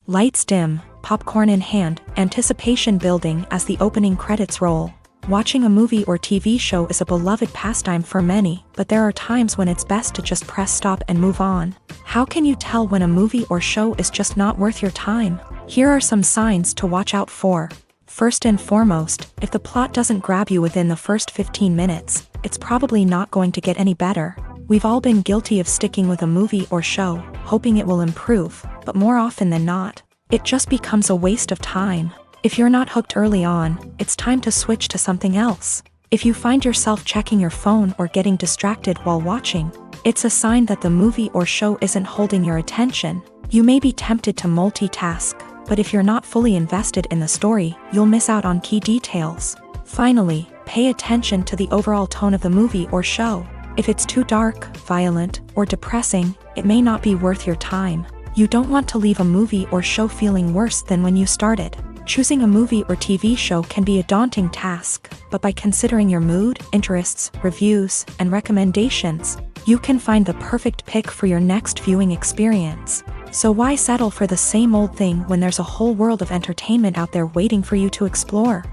Lights dim, popcorn in hand, anticipation building as the opening credits roll. Watching a movie or TV show is a beloved pastime for many, but there are times when it's best to just press stop and move on. How can you tell when a movie or show is just not worth your time? Here are some signs to watch out for. First and foremost, if the plot doesn't grab you within the first 15 minutes, it's probably not going to get any better. We've all been guilty of sticking with a movie or show, hoping it will improve, but more often than not, it just becomes a waste of time. If you're not hooked early on, it's time to switch to something else. If you find yourself checking your phone or getting distracted while watching, it's a sign that the movie or show isn't holding your attention. You may be tempted to multitask, but if you're not fully invested in the story, you'll miss out on key details. Finally, pay attention to the overall tone of the movie or show. If it's too dark, violent, or depressing, it may not be worth your time. You don't want to leave a movie or show feeling worse than when you started. Choosing a movie or TV show can be a daunting task, but by considering your mood, interests, reviews, and recommendations, you can find the perfect pick for your next viewing experience. So why settle for the same old thing when there's a whole world of entertainment out there waiting for you to explore?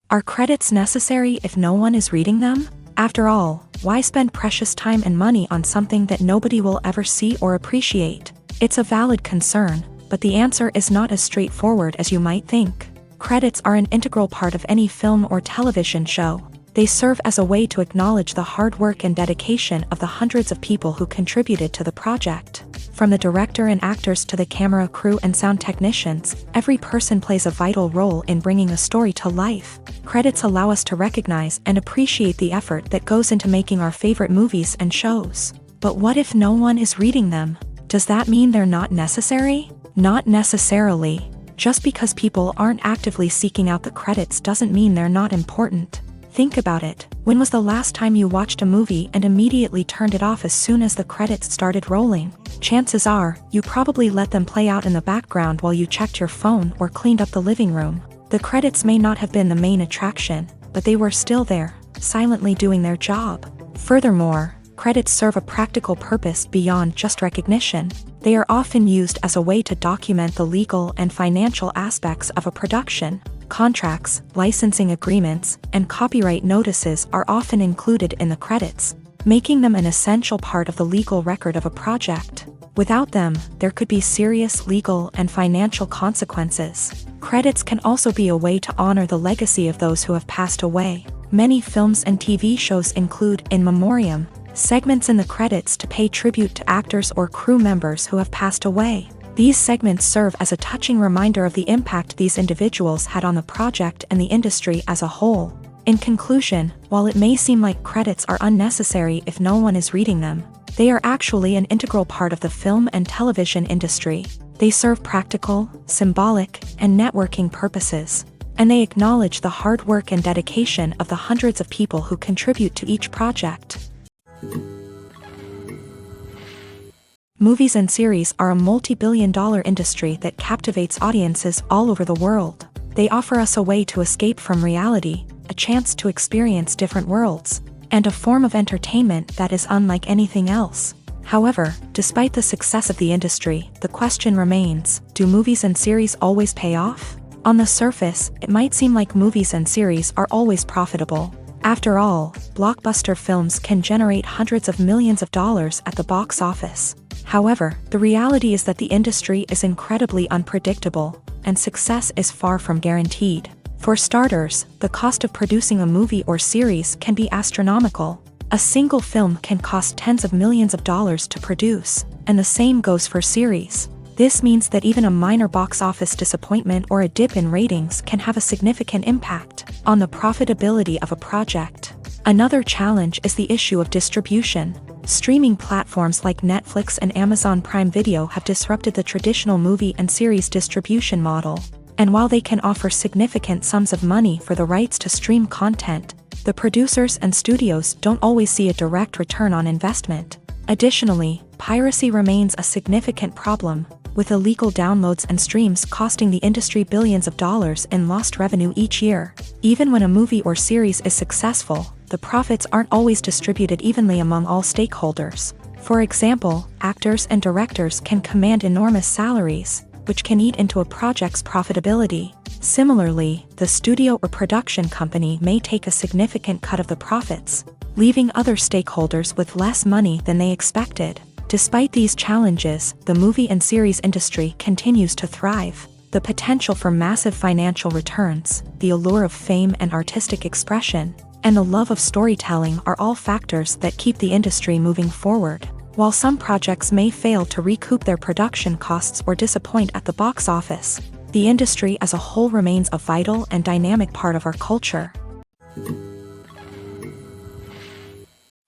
Are credits necessary if no one is reading them? After all, why spend precious time and money on something that nobody will ever see or appreciate? It's a valid concern, but the answer is not as straightforward as you might think. Credits are an integral part of any film or television show. They serve as a way to acknowledge the hard work and dedication of the hundreds of people who contributed to the project. From the director and actors to the camera crew and sound technicians, every person plays a vital role in bringing a story to life. Credits allow us to recognize and appreciate the effort that goes into making our favorite movies and shows. But what if no one is reading them? Does that mean they're not necessary? Not necessarily. Just because people aren't actively seeking out the credits doesn't mean they're not important. Think about it. When was the last time you watched a movie and immediately turned it off as soon as the credits started rolling? Chances are, you probably let them play out in the background while you checked your phone or cleaned up the living room. The credits may not have been the main attraction, but they were still there, silently doing their job. Furthermore, credits serve a practical purpose beyond just recognition. They are often used as a way to document the legal and financial aspects of a production. Contracts, licensing agreements, and copyright notices are often included in the credits, making them an essential part of the legal record of a project. Without them, there could be serious legal and financial consequences. Credits can also be a way to honor the legacy of those who have passed away. Many films and TV shows include in memoriam segments in the credits to pay tribute to actors or crew members who have passed away. These segments serve as a touching reminder of the impact these individuals had on the project and the industry as a whole. In conclusion, while it may seem like credits are unnecessary if no one is reading them, they are actually an integral part of the film and television industry. They serve practical, symbolic, and networking purposes, and they acknowledge the hard work and dedication of the hundreds of people who contribute to each project. Movies and series are a multi-billion-dollar industry that captivates audiences all over the world. They offer us a way to escape from reality, a chance to experience different worlds, and a form of entertainment that is unlike anything else. However, despite the success of the industry, the question remains, do movies and series always pay off? On the surface, it might seem like movies and series are always profitable. After all, blockbuster films can generate hundreds of millions of dollars at the box office. However, the reality is that the industry is incredibly unpredictable, and success is far from guaranteed. For starters, the cost of producing a movie or series can be astronomical. A single film can cost tens of millions of dollars to produce, and the same goes for series. This means that even a minor box office disappointment or a dip in ratings can have a significant impact on the profitability of a project. Another challenge is the issue of distribution. Streaming platforms like Netflix and Amazon Prime Video have disrupted the traditional movie and series distribution model. And while they can offer significant sums of money for the rights to stream content, the producers and studios don't always see a direct return on investment. Additionally, piracy remains a significant problem, with illegal downloads and streams costing the industry billions of dollars in lost revenue each year. Even when a movie or series is successful, the profits aren't always distributed evenly among all stakeholders. For example, actors and directors can command enormous salaries, which can eat into a project's profitability. Similarly, the studio or production company may take a significant cut of the profits, leaving other stakeholders with less money than they expected. Despite these challenges, the movie and series industry continues to thrive. The potential for massive financial returns, the allure of fame and artistic expression, and the love of storytelling are all factors that keep the industry moving forward. While some projects may fail to recoup their production costs or disappoint at the box office, the industry as a whole remains a vital and dynamic part of our culture.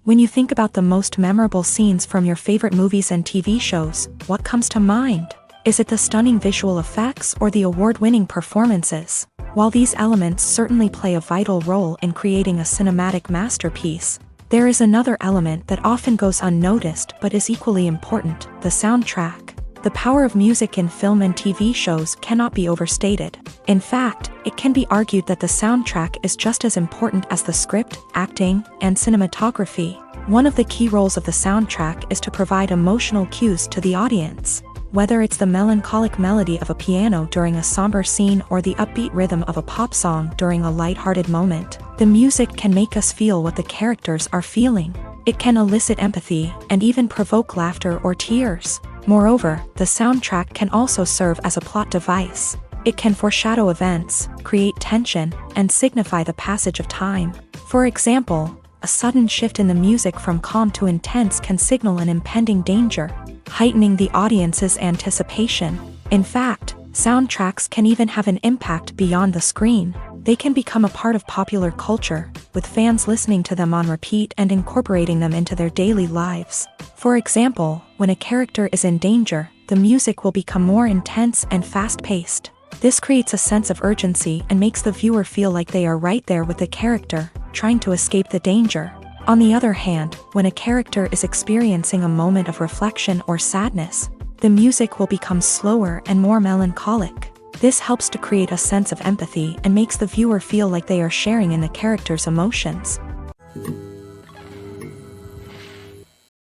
When you think about the most memorable scenes from your favorite movies and TV shows, what comes to mind? Is it the stunning visual effects or the award-winning performances? While these elements certainly play a vital role in creating a cinematic masterpiece, there is another element that often goes unnoticed but is equally important: the soundtrack. The power of music in film and TV shows cannot be overstated. In fact, it can be argued that the soundtrack is just as important as the script, acting, and cinematography. One of the key roles of the soundtrack is to provide emotional cues to the audience. Whether it's the melancholic melody of a piano during a somber scene or the upbeat rhythm of a pop song during a lighthearted moment, the music can make us feel what the characters are feeling. It can elicit empathy and even provoke laughter or tears. Moreover, the soundtrack can also serve as a plot device. It can foreshadow events, create tension, and signify the passage of time. For example, a sudden shift in the music from calm to intense can signal an impending danger, heightening the audience's anticipation. In fact, soundtracks can even have an impact beyond the screen. They can become a part of popular culture, with fans listening to them on repeat and incorporating them into their daily lives. For example, when a character is in danger, the music will become more intense and fast-paced. This creates a sense of urgency and makes the viewer feel like they are right there with the character, trying to escape the danger. On the other hand, when a character is experiencing a moment of reflection or sadness, the music will become slower and more melancholic. This helps to create a sense of empathy and makes the viewer feel like they are sharing in the character's emotions.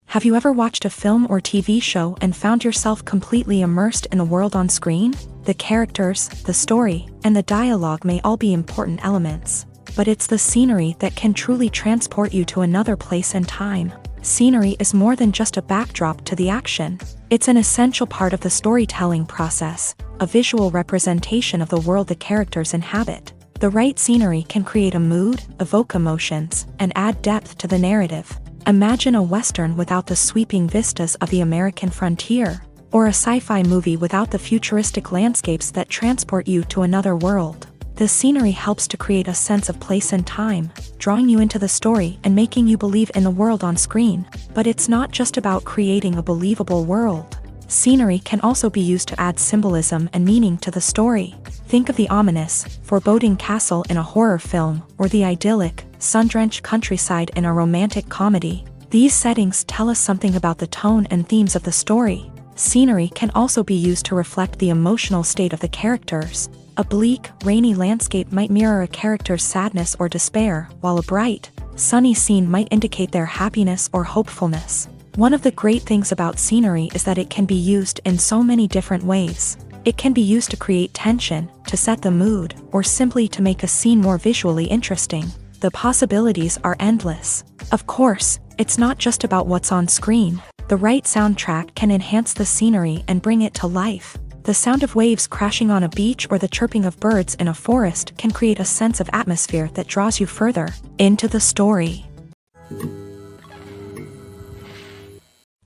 Have you ever watched a film or TV show and found yourself completely immersed in the world on screen? The characters, the story, and the dialogue may all be important elements, but it's the scenery that can truly transport you to another place and time. Scenery is more than just a backdrop to the action. It's an essential part of the storytelling process, a visual representation of the world the characters inhabit. The right scenery can create a mood, evoke emotions, and add depth to the narrative. Imagine a Western without the sweeping vistas of the American frontier, or a sci-fi movie without the futuristic landscapes that transport you to another world. The scenery helps to create a sense of place and time, drawing you into the story and making you believe in the world on screen. But it's not just about creating a believable world. Scenery can also be used to add symbolism and meaning to the story. Think of the ominous, foreboding castle in a horror film, or the idyllic, sun-drenched countryside in a romantic comedy. These settings tell us something about the tone and themes of the story. Scenery can also be used to reflect the emotional state of the characters. A bleak, rainy landscape might mirror a character's sadness or despair, while a bright, sunny scene might indicate their happiness or hopefulness. One of the great things about scenery is that it can be used in so many different ways. It can be used to create tension, to set the mood, or simply to make a scene more visually interesting. The possibilities are endless. Of course, it's not just about what's on screen. The right soundtrack can enhance the scenery and bring it to life. The sound of waves crashing on a beach or the chirping of birds in a forest can create a sense of atmosphere that draws you further into the story.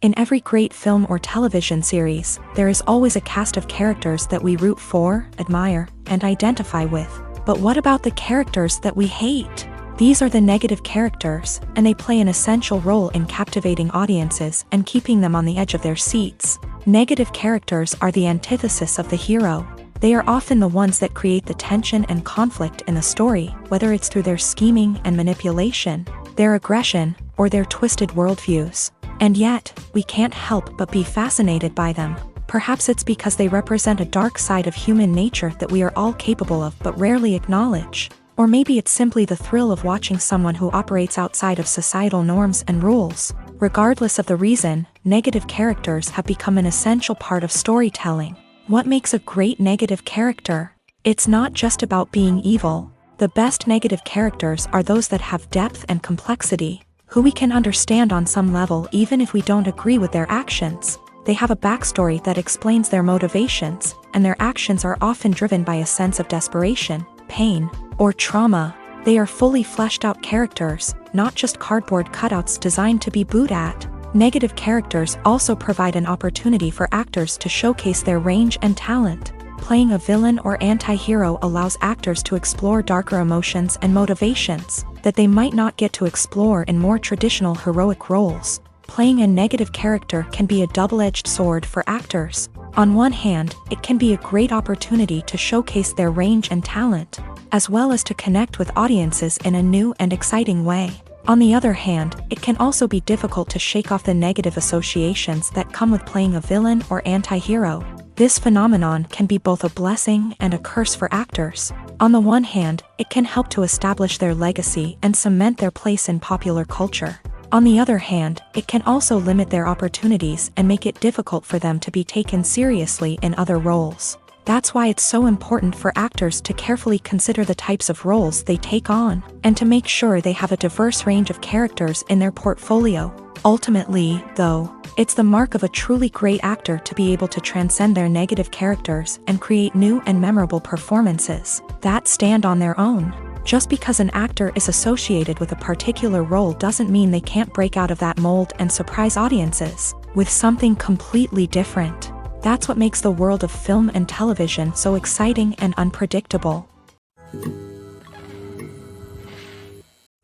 In every great film or television series, there is always a cast of characters that we root for, admire, and identify with. But what about the characters that we hate? These are the negative characters, and they play an essential role in captivating audiences and keeping them on the edge of their seats. Negative characters are the antithesis of the hero. They are often the ones that create the tension and conflict in the story, whether it's through their scheming and manipulation, their aggression, or their twisted worldviews. And yet, we can't help but be fascinated by them. Perhaps it's because they represent a dark side of human nature that we are all capable of but rarely acknowledge. Or maybe it's simply the thrill of watching someone who operates outside of societal norms and rules. Regardless of the reason, negative characters have become an essential part of storytelling. What makes a great negative character? It's not just about being evil. The best negative characters are those that have depth and complexity, who we can understand on some level even if we don't agree with their actions. They have a backstory that explains their motivations, and their actions are often driven by a sense of desperation, pain, or trauma. They are fully fleshed out characters, not just cardboard cutouts designed to be booed at. Negative characters also provide an opportunity for actors to showcase their range and talent. Playing a villain or anti-hero allows actors to explore darker emotions and motivations that they might not get to explore in more traditional heroic roles. Playing a negative character can be a double-edged sword for actors. On one hand, it can be a great opportunity to showcase their range and talent, as well as to connect with audiences in a new and exciting way. On the other hand, it can also be difficult to shake off the negative associations that come with playing a villain or anti-hero. This phenomenon can be both a blessing and a curse for actors. On the one hand, it can help to establish their legacy and cement their place in popular culture. On the other hand, it can also limit their opportunities and make it difficult for them to be taken seriously in other roles. That's why it's so important for actors to carefully consider the types of roles they take on, and to make sure they have a diverse range of characters in their portfolio. Ultimately, though, it's the mark of a truly great actor to be able to transcend their negative characters and create new and memorable performances that stand on their own. Just because an actor is associated with a particular role doesn't mean they can't break out of that mold and surprise audiences with something completely different. That's what makes the world of film and television so exciting and unpredictable.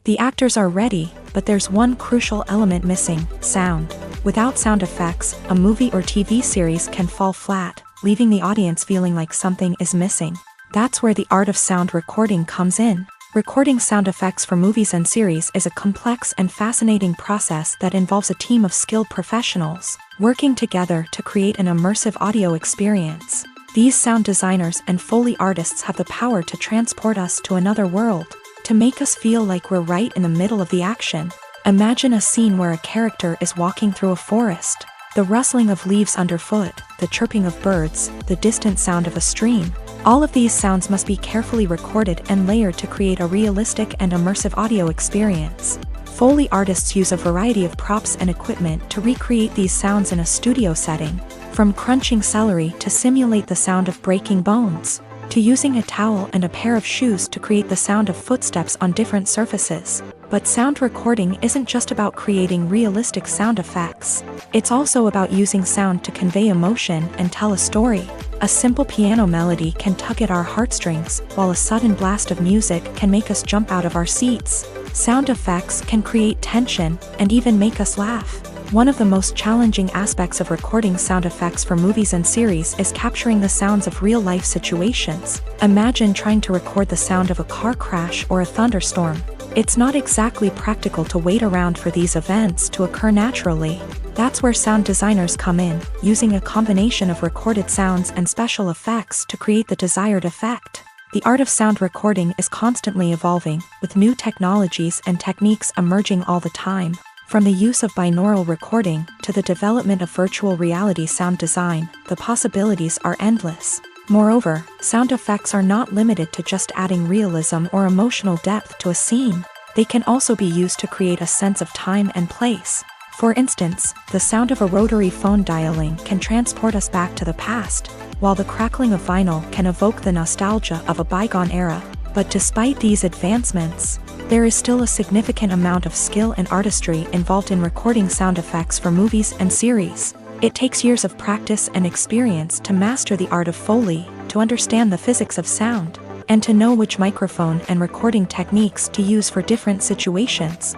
The actors are ready, but there's one crucial element missing: sound. Without sound effects, a movie or TV series can fall flat, leaving the audience feeling like something is missing. That's where the art of sound recording comes in. Recording sound effects for movies and series is a complex and fascinating process that involves a team of skilled professionals working together to create an immersive audio experience. These sound designers and Foley artists have the power to transport us to another world, to make us feel like we're right in the middle of the action. Imagine a scene where a character is walking through a forest. The rustling of leaves underfoot, the chirping of birds, the distant sound of a stream. All of these sounds must be carefully recorded and layered to create a realistic and immersive audio experience. Foley artists use a variety of props and equipment to recreate these sounds in a studio setting, from crunching celery to simulate the sound of breaking bones, to using a towel and a pair of shoes to create the sound of footsteps on different surfaces. But sound recording isn't just about creating realistic sound effects. It's also about using sound to convey emotion and tell a story. A simple piano melody can tug at our heartstrings, while a sudden blast of music can make us jump out of our seats. Sound effects can create tension and even make us laugh. One of the most challenging aspects of recording sound effects for movies and series is capturing the sounds of real-life situations. Imagine trying to record the sound of a car crash or a thunderstorm. It's not exactly practical to wait around for these events to occur naturally. That's where sound designers come in, using a combination of recorded sounds and special effects to create the desired effect. The art of sound recording is constantly evolving, with new technologies and techniques emerging all the time. From the use of binaural recording to the development of virtual reality sound design, the possibilities are endless. Moreover, sound effects are not limited to just adding realism or emotional depth to a scene. They can also be used to create a sense of time and place. For instance, the sound of a rotary phone dialing can transport us back to the past, while the crackling of vinyl can evoke the nostalgia of a bygone era. But despite these advancements, there is still a significant amount of skill and artistry involved in recording sound effects for movies and series. It takes years of practice and experience to master the art of Foley, to understand the physics of sound, and to know which microphone and recording techniques to use for different situations.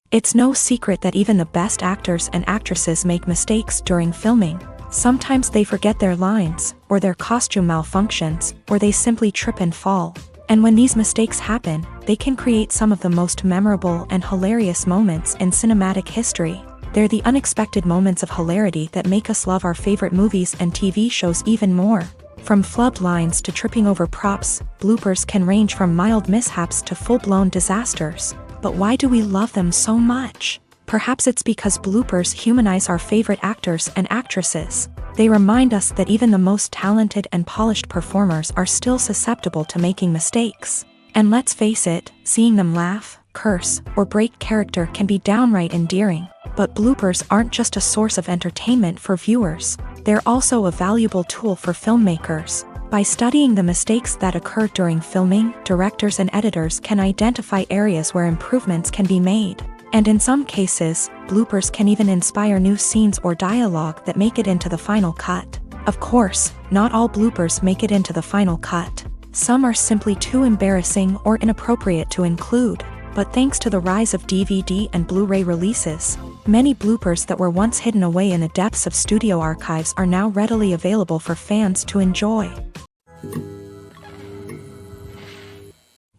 It's no secret that even the best actors and actresses make mistakes during filming. Sometimes they forget their lines, or their costume malfunctions, or they simply trip and fall. And when these mistakes happen, they can create some of the most memorable and hilarious moments in cinematic history. They're the unexpected moments of hilarity that make us love our favorite movies and TV shows even more. From flubbed lines to tripping over props, bloopers can range from mild mishaps to full-blown disasters. But why do we love them so much? Perhaps it's because bloopers humanize our favorite actors and actresses. They remind us that even the most talented and polished performers are still susceptible to making mistakes. And let's face it, seeing them laugh, curse, or break character can be downright endearing. But bloopers aren't just a source of entertainment for viewers. They're also a valuable tool for filmmakers. By studying the mistakes that occur during filming, directors and editors can identify areas where improvements can be made. And in some cases, bloopers can even inspire new scenes or dialogue that make it into the final cut. Of course, not all bloopers make it into the final cut. Some are simply too embarrassing or inappropriate to include. But thanks to the rise of DVD and Blu-ray releases, many bloopers that were once hidden away in the depths of studio archives are now readily available for fans to enjoy.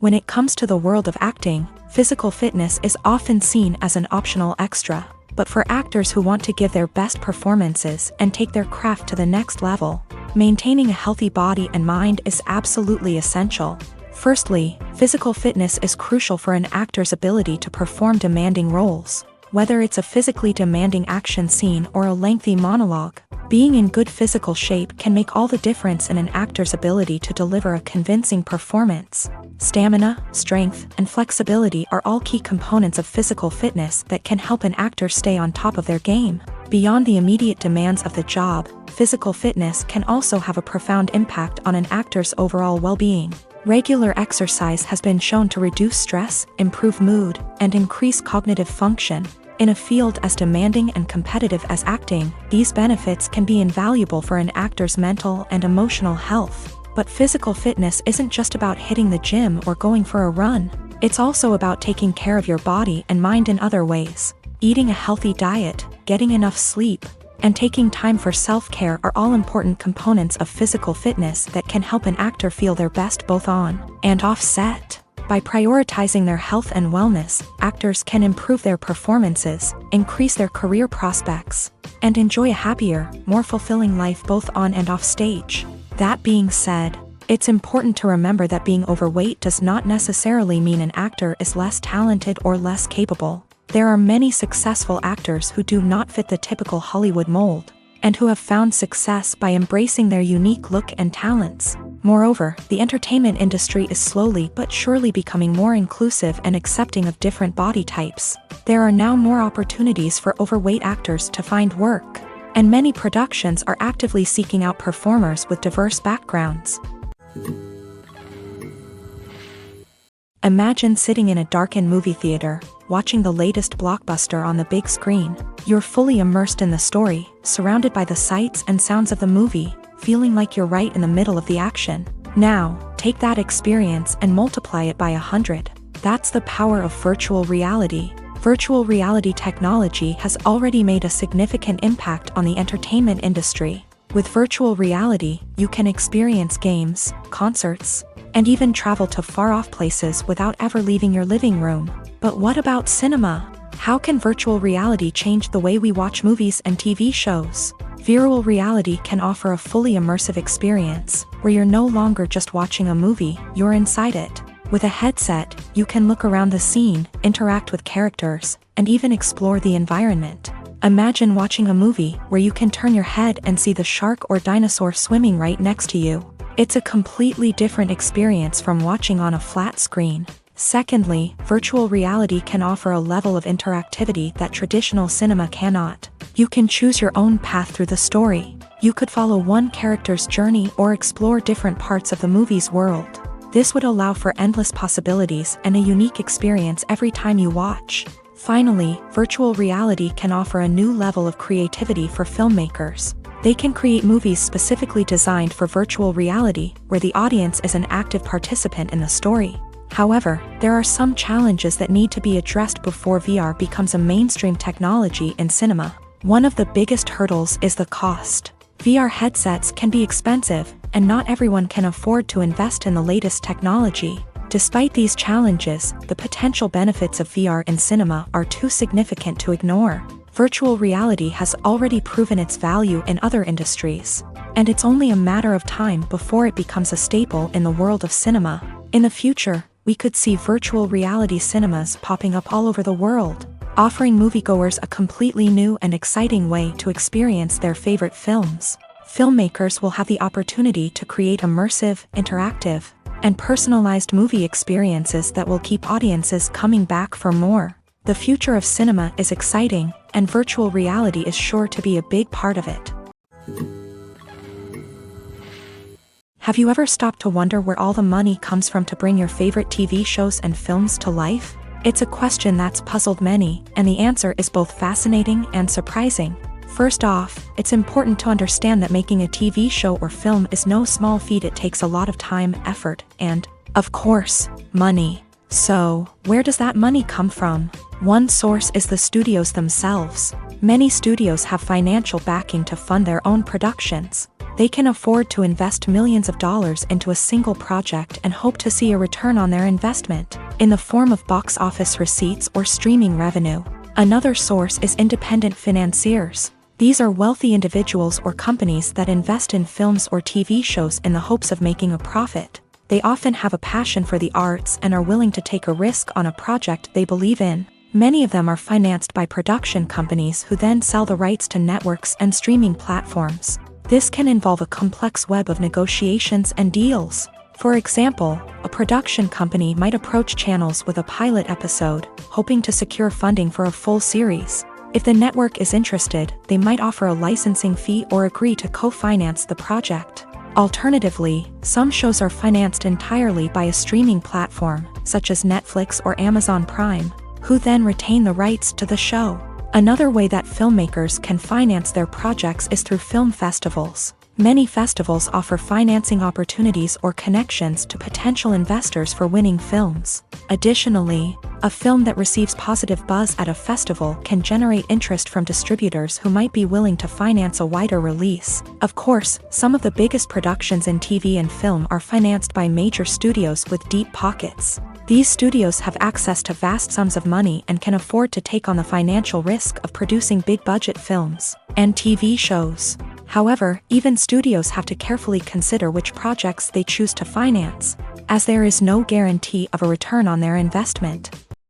When it comes to the world of acting, physical fitness is often seen as an optional extra. But for actors who want to give their best performances and take their craft to the next level, maintaining a healthy body and mind is absolutely essential. Firstly, physical fitness is crucial for an actor's ability to perform demanding roles. Whether it's a physically demanding action scene or a lengthy monologue, being in good physical shape can make all the difference in an actor's ability to deliver a convincing performance. Stamina, strength, and flexibility are all key components of physical fitness that can help an actor stay on top of their game. Beyond the immediate demands of the job, physical fitness can also have a profound impact on an actor's overall well-being. Regular exercise has been shown to reduce stress, improve mood, and increase cognitive function. In a field as demanding and competitive as acting, these benefits can be invaluable for an actor's mental and emotional health. But physical fitness isn't just about hitting the gym or going for a run. It's also about taking care of your body and mind in other ways. Eating a healthy diet, getting enough sleep, and taking time for self-care are all important components of physical fitness that can help an actor feel their best both on and off set. By prioritizing their health and wellness, actors can improve their performances, increase their career prospects, and enjoy a happier, more fulfilling life both on and off stage. That being said, it's important to remember that being overweight does not necessarily mean an actor is less talented or less capable. There are many successful actors who do not fit the typical Hollywood mold, and who have found success by embracing their unique look and talents. Moreover, the entertainment industry is slowly but surely becoming more inclusive and accepting of different body types. There are now more opportunities for overweight actors to find work, and many productions are actively seeking out performers with diverse backgrounds. Imagine sitting in a darkened movie theater, watching the latest blockbuster on the big screen. You're fully immersed in the story, surrounded by the sights and sounds of the movie, feeling like you're right in the middle of the action. Now, take that experience and multiply it by 100. That's the power of virtual reality. Virtual reality technology has already made a significant impact on the entertainment industry. With virtual reality, you can experience games, concerts, and even travel to far-off places without ever leaving your living room. But what about cinema? How can virtual reality change the way we watch movies and TV shows? Virtual reality can offer a fully immersive experience, where you're no longer just watching a movie, you're inside it. With a headset, you can look around the scene, interact with characters, and even explore the environment. Imagine watching a movie where you can turn your head and see the shark or dinosaur swimming right next to you. It's a completely different experience from watching on a flat screen. Secondly, virtual reality can offer a level of interactivity that traditional cinema cannot. You can choose your own path through the story. You could follow one character's journey or explore different parts of the movie's world. This would allow for endless possibilities and a unique experience every time you watch. Finally, virtual reality can offer a new level of creativity for filmmakers. They can create movies specifically designed for virtual reality, where the audience is an active participant in the story. However, there are some challenges that need to be addressed before VR becomes a mainstream technology in cinema. One of the biggest hurdles is the cost. VR headsets can be expensive, and not everyone can afford to invest in the latest technology. Despite these challenges, the potential benefits of VR in cinema are too significant to ignore. Virtual reality has already proven its value in other industries, and it's only a matter of time before it becomes a staple in the world of cinema. In the future, we could see virtual reality cinemas popping up all over the world, offering moviegoers a completely new and exciting way to experience their favorite films. Filmmakers will have the opportunity to create immersive, interactive, and personalized movie experiences that will keep audiences coming back for more. The future of cinema is exciting, and virtual reality is sure to be a big part of it. Have you ever stopped to wonder where all the money comes from to bring your favorite TV shows and films to life? It's a question that's puzzled many, and the answer is both fascinating and surprising. First off, it's important to understand that making a TV show or film is no small feat. It takes a lot of time, effort, and, of course, money. So, where does that money come from? One source is the studios themselves. Many studios have financial backing to fund their own productions. They can afford to invest millions of dollars into a single project and hope to see a return on their investment, in the form of box office receipts or streaming revenue. Another source is independent financiers. These are wealthy individuals or companies that invest in films or TV shows in the hopes of making a profit. They often have a passion for the arts and are willing to take a risk on a project they believe in. Many of them are financed by production companies who then sell the rights to networks and streaming platforms. This can involve a complex web of negotiations and deals. For example, a production company might approach channels with a pilot episode, hoping to secure funding for a full series. If the network is interested, they might offer a licensing fee or agree to co-finance the project. Alternatively, some shows are financed entirely by a streaming platform, such as Netflix or Amazon Prime, who then retain the rights to the show. Another way that filmmakers can finance their projects is through film festivals. Many festivals offer financing opportunities or connections to potential investors for winning films. Additionally, a film that receives positive buzz at a festival can generate interest from distributors who might be willing to finance a wider release. Of course, some of the biggest productions in TV and film are financed by major studios with deep pockets. These studios have access to vast sums of money and can afford to take on the financial risk of producing big-budget films and TV shows. However, even studios have to carefully consider which projects they choose to finance, as there is no guarantee of a return on their investment.